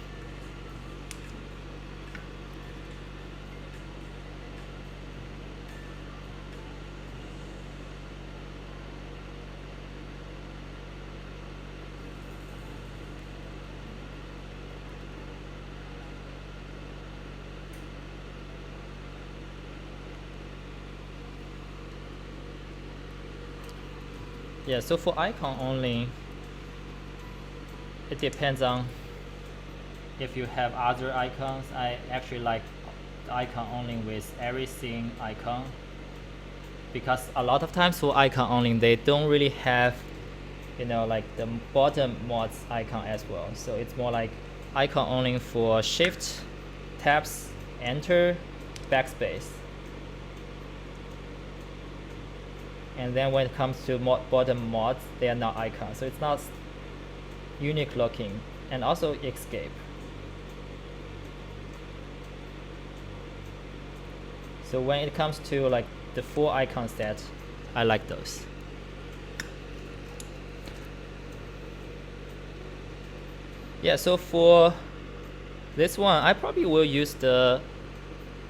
Yeah, so for icon only, it depends on if you have other icons. I actually like the icon only with everything icon, because a lot of times for icon only, they don't really have, you know, like the bottom mods icon as well. So it's more like icon only for shift, tabs, enter, backspace. And then when it comes to bottom mods, they are not icons, so it's not unique looking. And also escape. So when it comes to like the full icon set, I like those. Yeah, so for this one, I probably will use the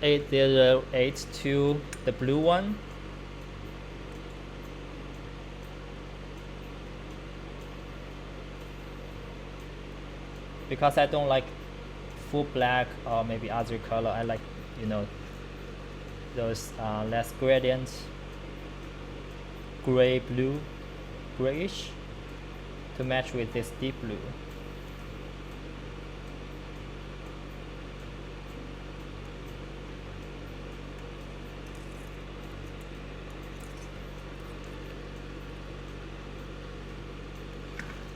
8082, the blue one. Because I don't like full black or maybe other color. I like, you know, those less gradient, gray, blue, grayish, to match with this deep blue.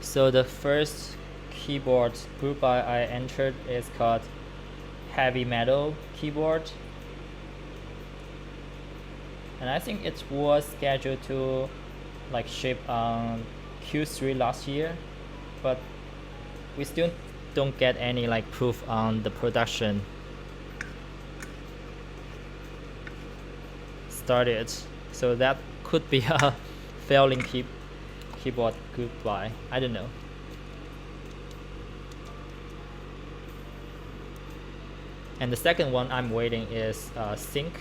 So the first keyboard group I entered is called heavy metal keyboard, and I think it was scheduled to like ship on Q3 last year, but we still don't get any like proof on the production started, so that could be a failing keyboard group buy. I don't know. And the second one I'm waiting is sync.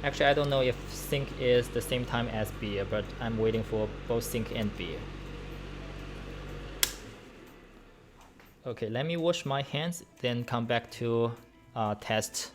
Actually, I don't know if sync is the same time as beer, but I'm waiting for both sync and beer. Okay, let me wash my hands, then come back to test.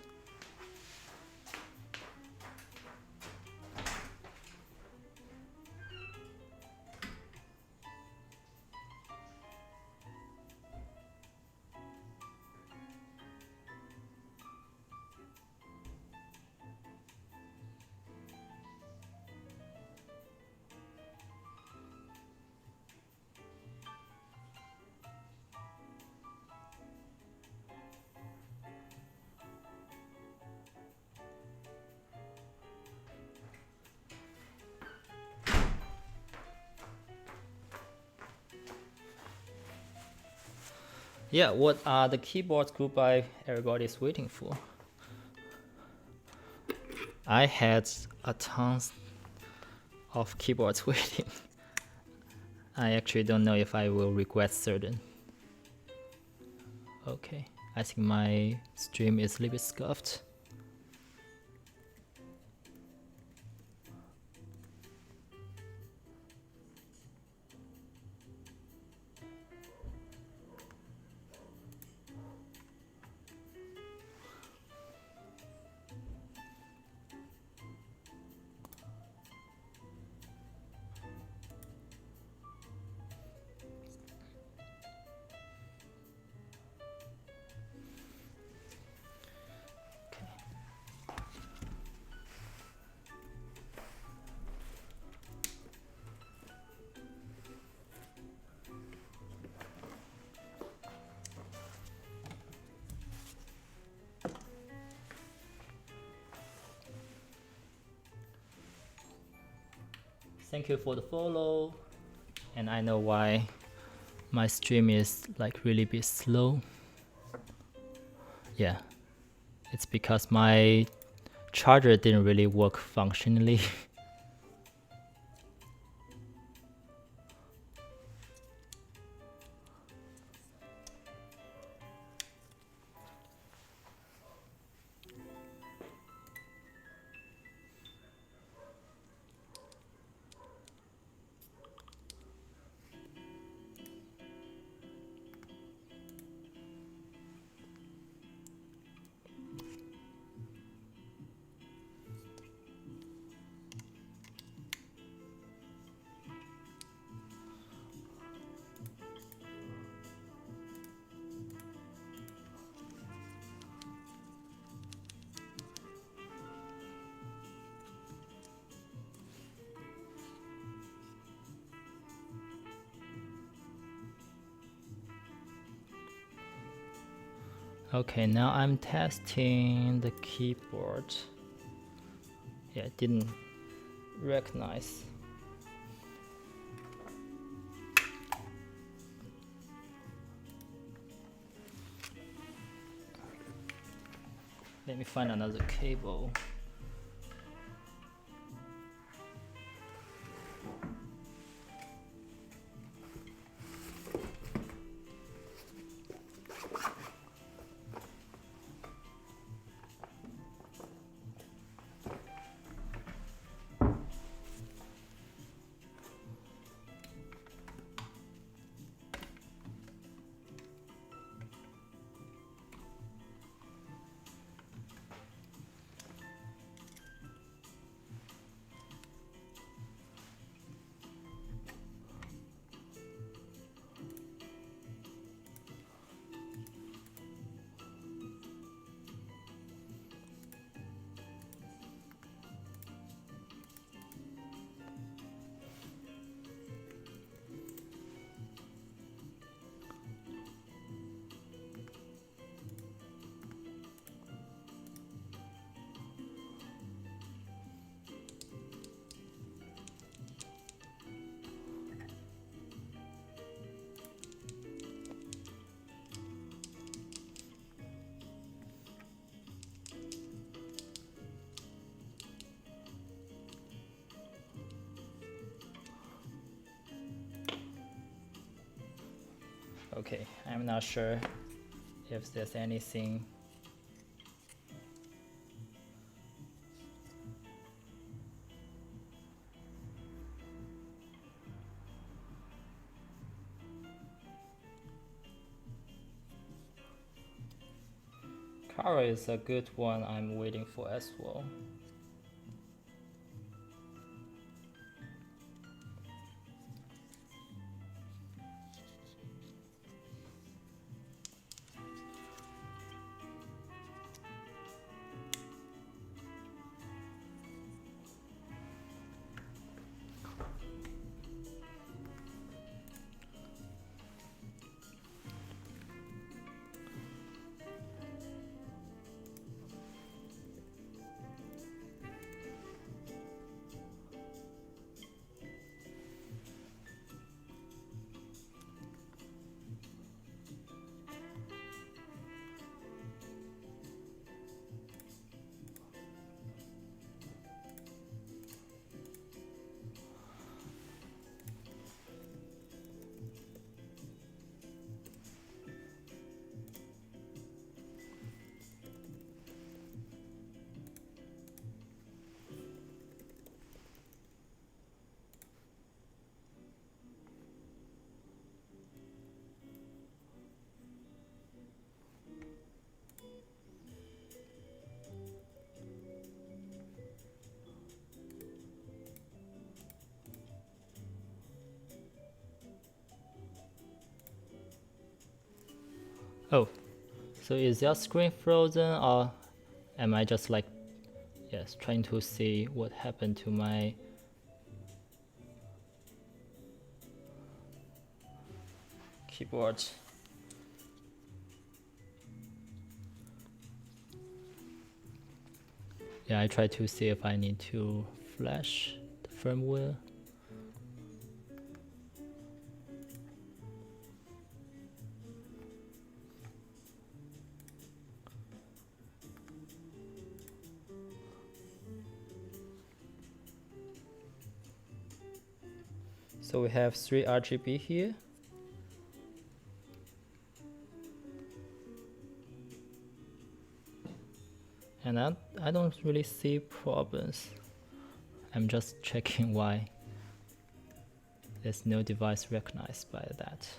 Yeah, what are the keyboards group by everybody is waiting for? I had a ton of keyboards waiting. I actually don't know if I will regret certain. Okay, I think my stream is a little bit scuffed. Thank you for the follow. And I know why my stream is like really bit slow. Yeah, it's because my charger didn't really work functionally. Okay, now I'm testing the keyboard. Yeah, it didn't recognize. Let me find another cable. Okay, I'm not sure if there's anything Power is a good one I'm waiting for as well. Oh, so is your screen frozen, or am I just like, yes, trying to see what happened to my keyboard? Yeah, I try to see if I need to flash the firmware. So we have 3 RGB here. And I don't really see problems. I'm just checking why there's no device recognized by that.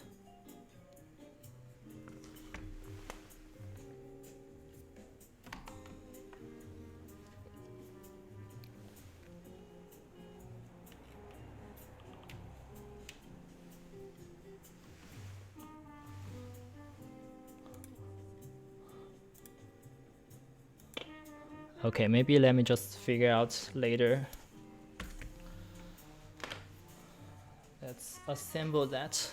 Okay, maybe let me just figure out later. Let's assemble that.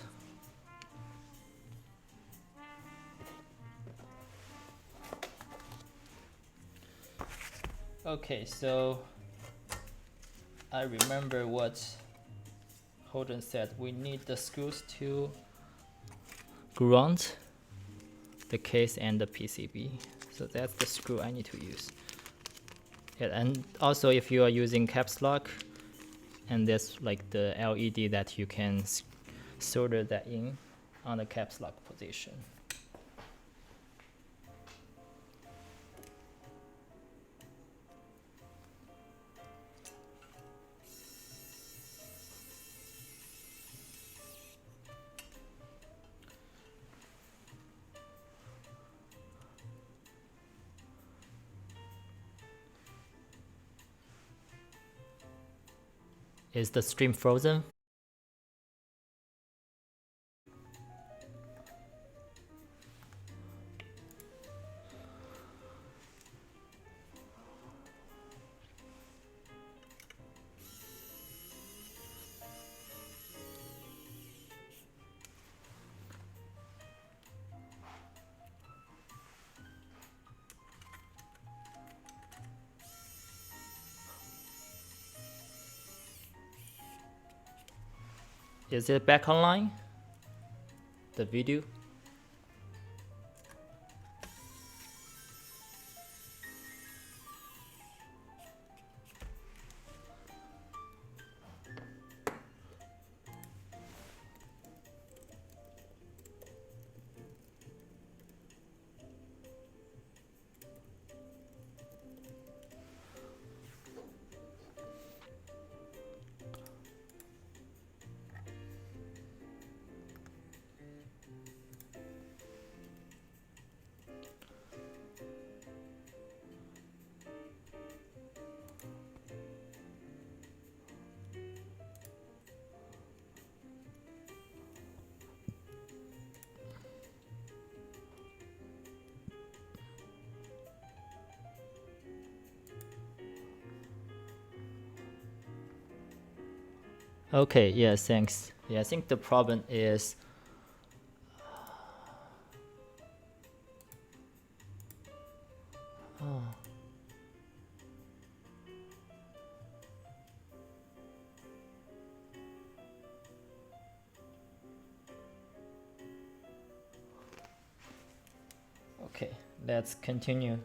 Okay, so I remember what Holden said. We need the screws to ground the case and the PCB. So that's the screw I need to use. Yeah, and also if you are using caps lock, and there's like the LED that you can solder that in on the caps lock position. Is the stream frozen? Is it back online? The video? Okay, yeah, thanks. Yeah, I think the problem is okay, let's continue.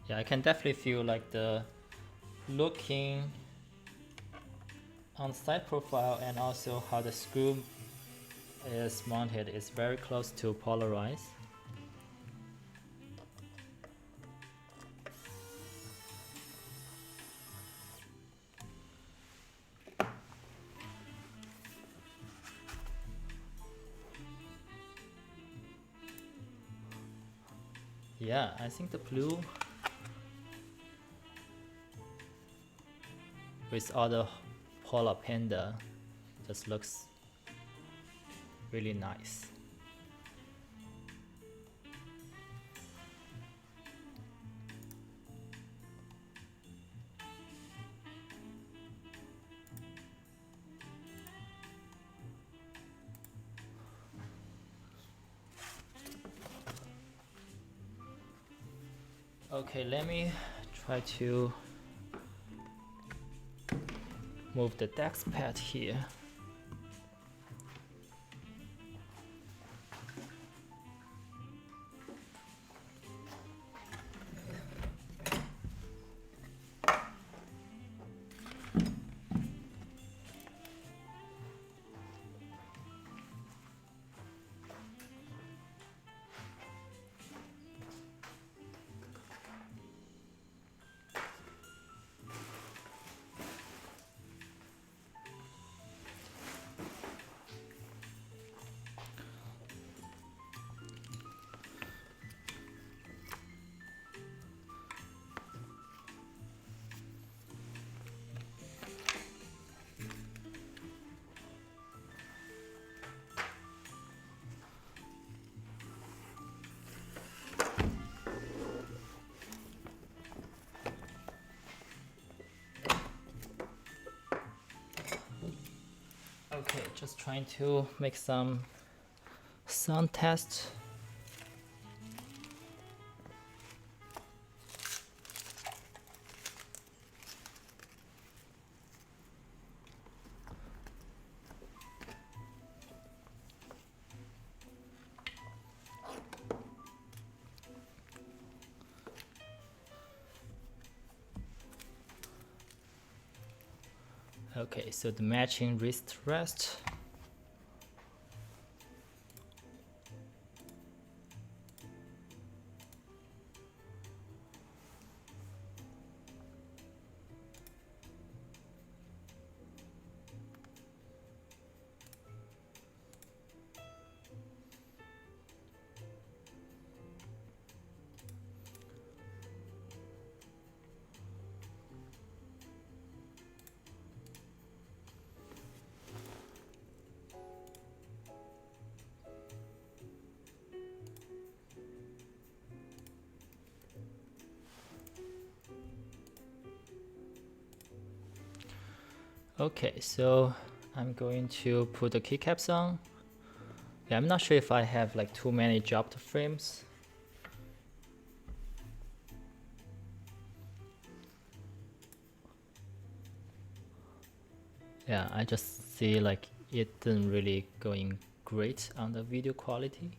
Yeah, I can definitely feel like the looking on side profile and also how the screw is mounted is very close to polarized. Yeah, I think the blue with all the Polar Panda just looks really nice. Okay, let me try to move the dex pad here. Okay, just trying to make some sound tests. Okay, so the matching wrist rest. Okay, so I'm going to put the keycaps on. Yeah, I'm not sure if I have like too many dropped frames. Yeah, I just see like it didn't really going great on the video quality.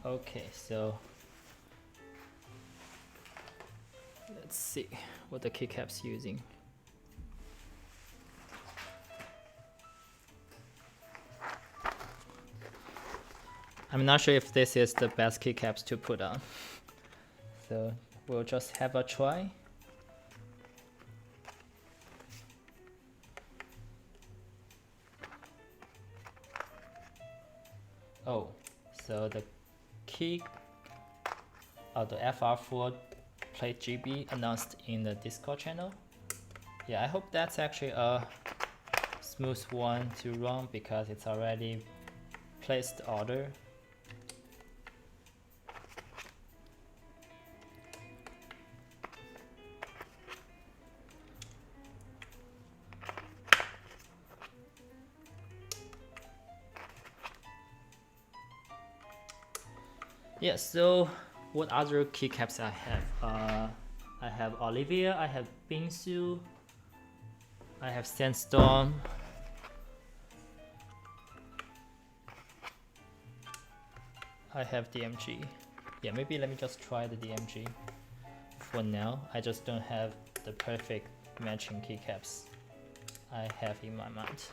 Okay, so let's see what the keycaps using. I'm not sure if this is the best keycaps to put on, so we'll just have a try. Oh, so the the FR4 plate GB announced in the Discord channel. Yeah, I hope that's actually a smooth one to run because it's already placed order. Yeah, so what other keycaps I have? I have Olivia, I have Bingsu, I have Sandstorm, I have DMG. Yeah, maybe let me just try the DMG. For now, I just don't have the perfect matching keycaps I have in my mind.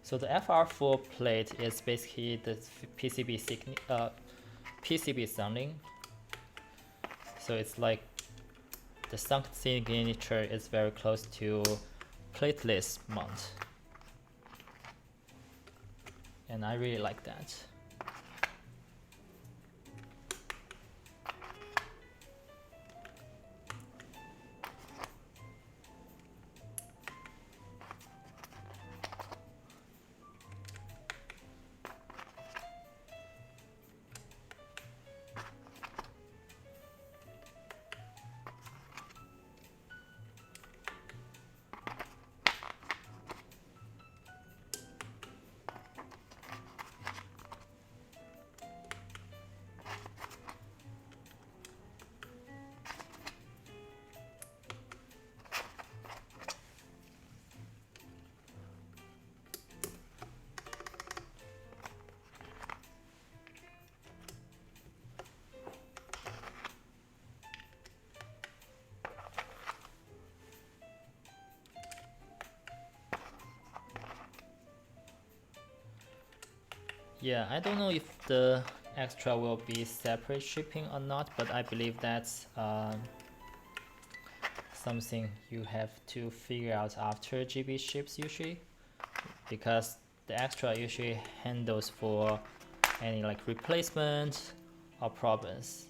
So the FR4 plate is basically the PCB sounding. So it's like the sound signature is very close to plateless mount, and I really like that. Yeah, I don't know if the extra will be separate shipping or not, but I believe that's something you have to figure out after GB ships usually, because the extra usually handles for any like replacement or problems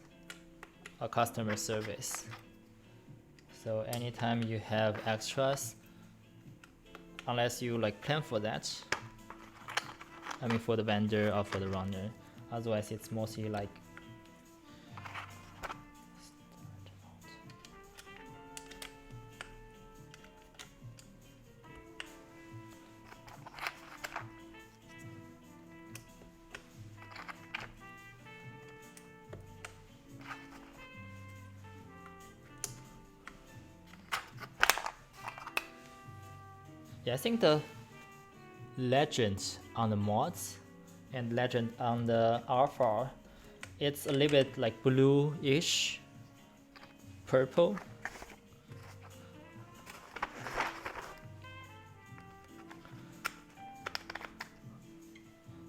or customer service. So anytime you have extras, unless you like plan for that, I mean for the vendor or for the runner, otherwise it's mostly like yeah, I think the legend on the mods and legend on the R4, it's a little bit like blue-ish, purple.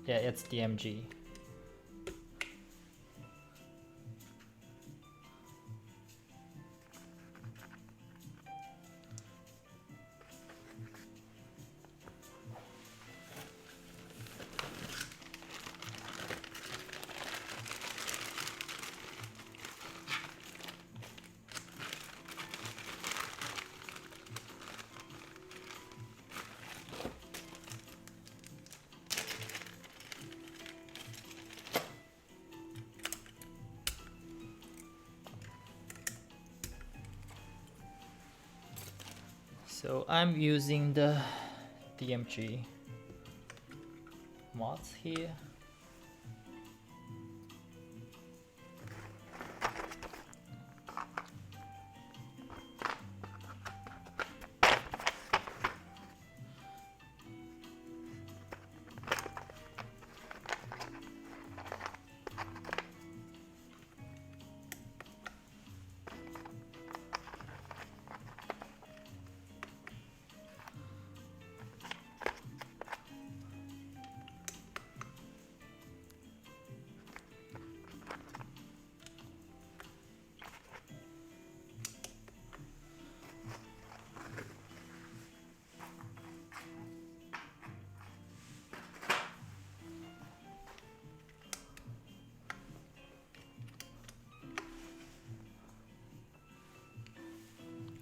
Yeah, it's DMG. So I'm using the DMG mods here.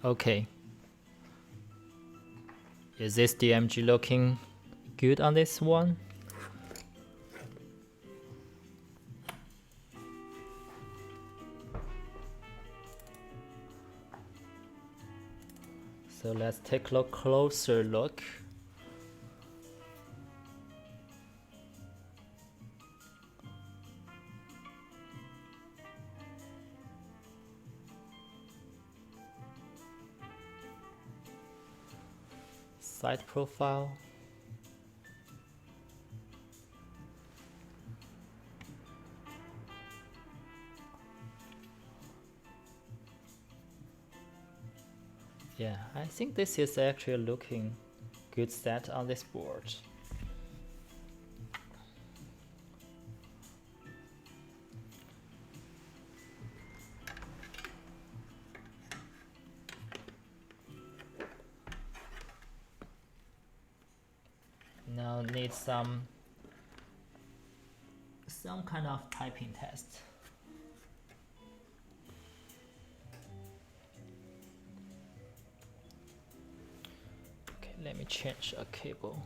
Okay. Is this DMG looking good on this one? So let's take a closer look. Side profile. Yeah, I think this is actually looking good set on this board. Now need some kind of typing test. Okay, let me change a cable.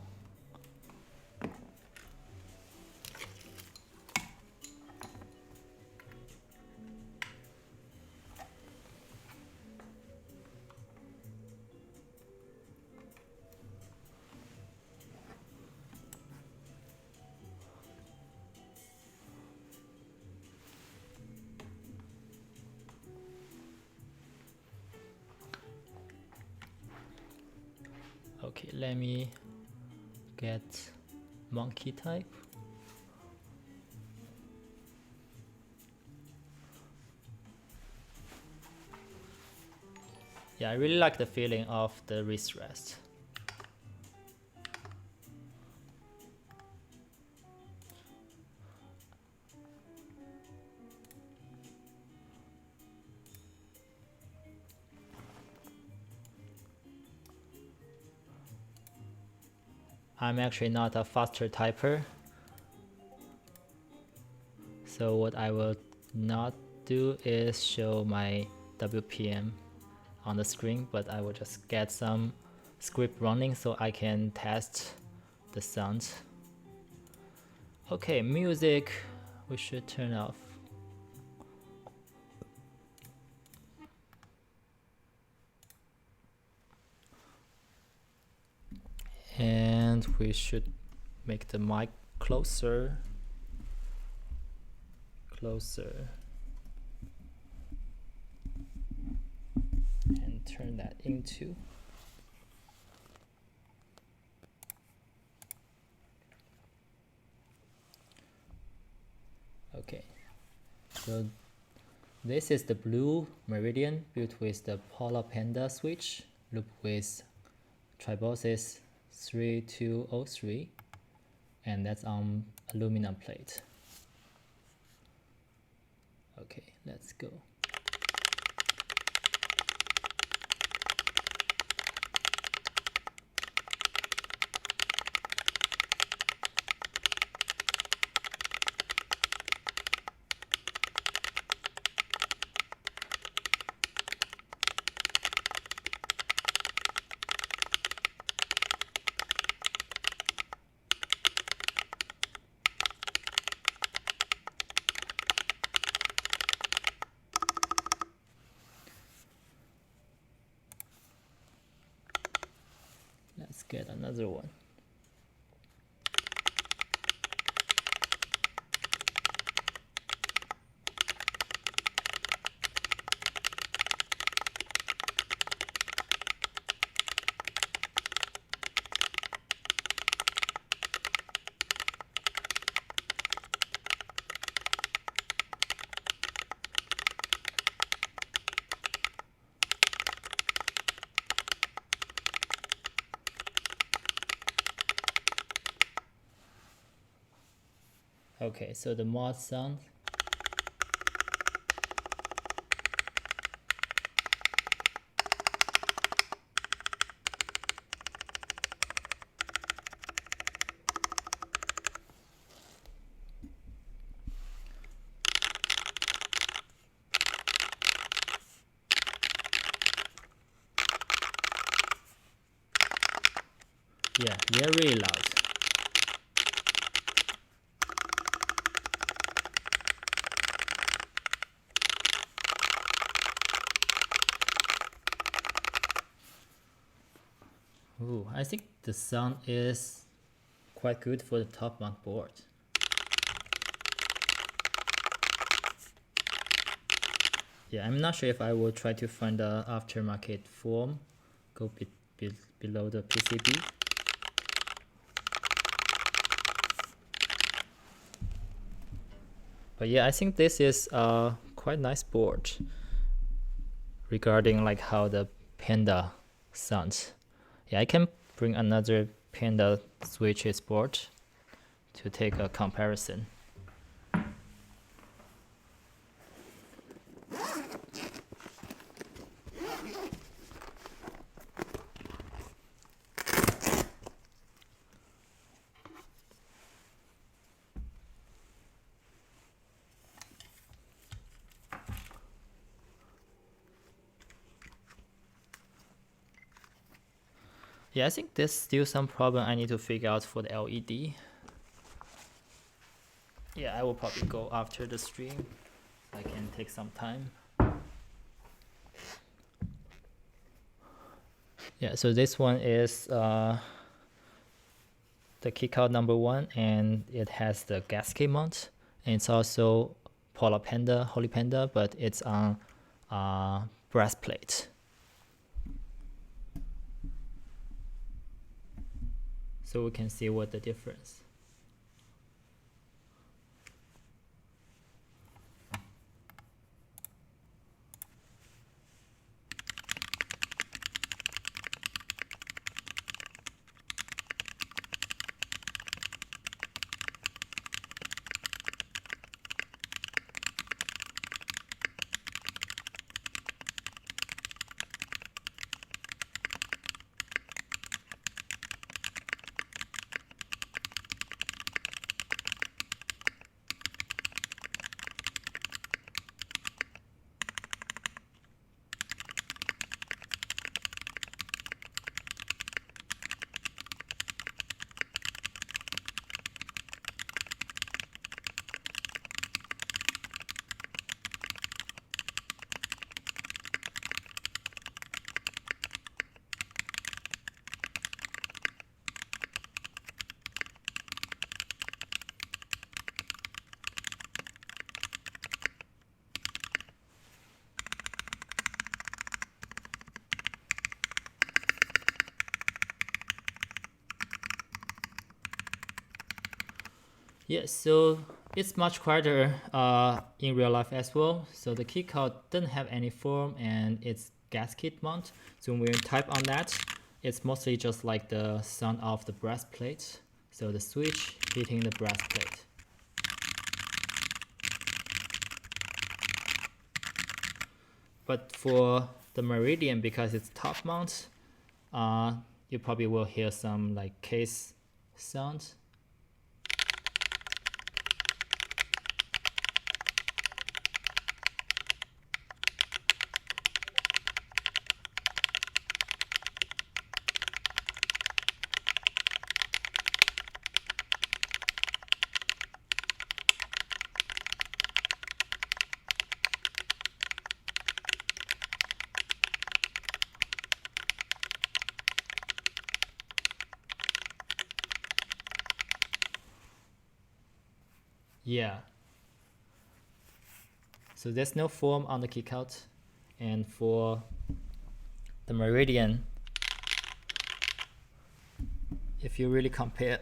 Okay, let me get monkey type. Yeah, I really like the feeling of the wrist rest. I'm actually not a faster typer, so what I will not do is show my WPM on the screen, but I will just get some script running so I can test the sound. Okay, music we should turn off. And we should make the mic closer. And turn that into. Okay, so this is the blue Meridian built with the Polar Panda switch, looped with Tribosys 3203, and that's on aluminum plate. Okay, let's go. get another one. Okay, so the mod sound. Yeah, they're really loud. Ooh, I think the sound is quite good for the top mount board. Yeah, I'm not sure if I will try to find the aftermarket form, go below the PCB. But yeah, I think this is a quite nice board regarding like how the Panda sounds. Yeah, I can bring another Panda switches board to take a comparison. Yeah, I think there's still some problem I need to figure out for the LED. Yeah, I will probably go after the stream. I can take some time. Yeah, so this one is the keycap number 1, and it has the gasket mount. And it's also Polar Panda, Holy Panda, but it's on brass plate. So we can see what the difference. Yes, so it's much quieter in real life as well. So the keycap doesn't have any form and it's gasket mount. So when we type on that, it's mostly just like the sound of the brass plate. So the switch hitting the brass plate. But for the Meridian, because it's top mount, you probably will hear some like case sounds. Yeah. So there's no foam on the keycap, and for the Meridian, if you really compare,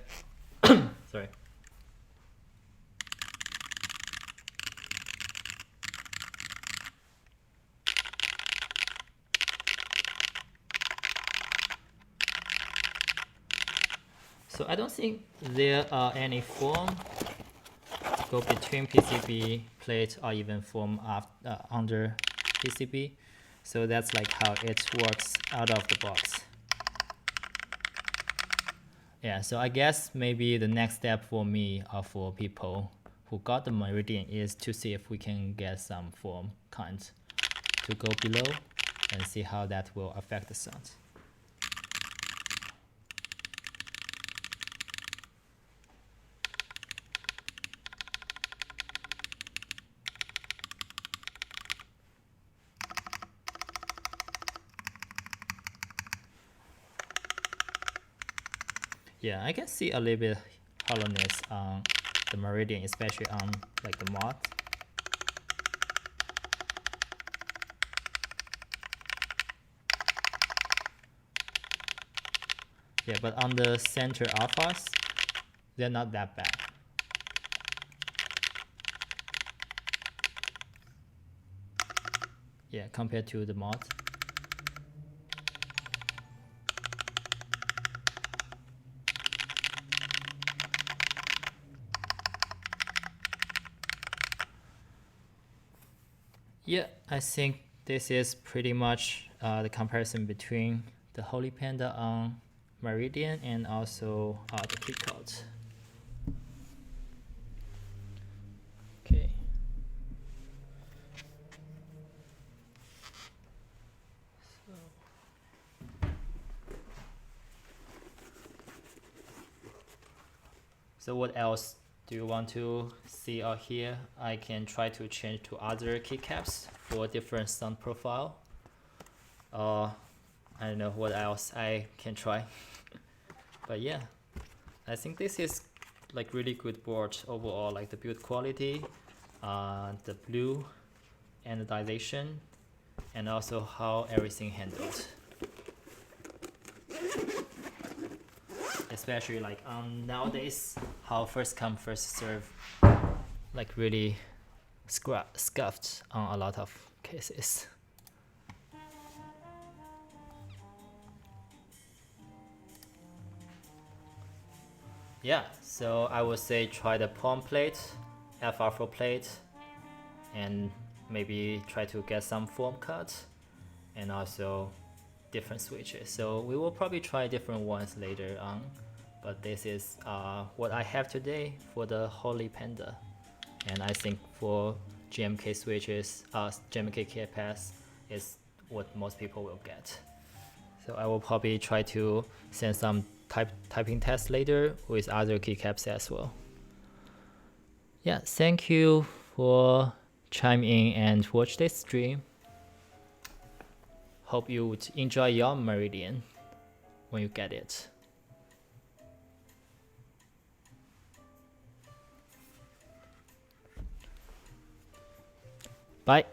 sorry. So I don't think there are any foam go between PCB plate or even foam under PCB. So that's like how it works out of the box. Yeah, so I guess maybe the next step for me or for people who got the Meridian is to see if we can get some foam kinds to go below and see how that will affect the sound. Yeah, I can see a little bit hollowness on the Meridian, especially on like the mod. Yeah, but on the center alphas, they're not that bad. Yeah, compared to the mod. Yeah, I think this is pretty much the comparison between the Holy Panda on Meridian and also the Krytox. Okay. So what else do you want to see or hear? I can try to change to other keycaps for different sound profile. I don't know what else I can try. But yeah, I think this is like really good board overall, like the build quality, the blue anodization, and also how everything handled. Especially like nowadays, how first come first serve, like really scuffed on a lot of cases. Yeah, so I would say try the palm plate, FR4 plate, and maybe try to get some foam cut, and also different switches. So we will probably try different ones later on, but this is what I have today for the Holy Panda. And I think for GMK switches, GMK keypads is what most people will get. So I will probably try to send some typing tests later with other keycaps as well. Yeah, thank you for chiming in and watch this stream. Hope you would enjoy your Meridian when you get it. Bye.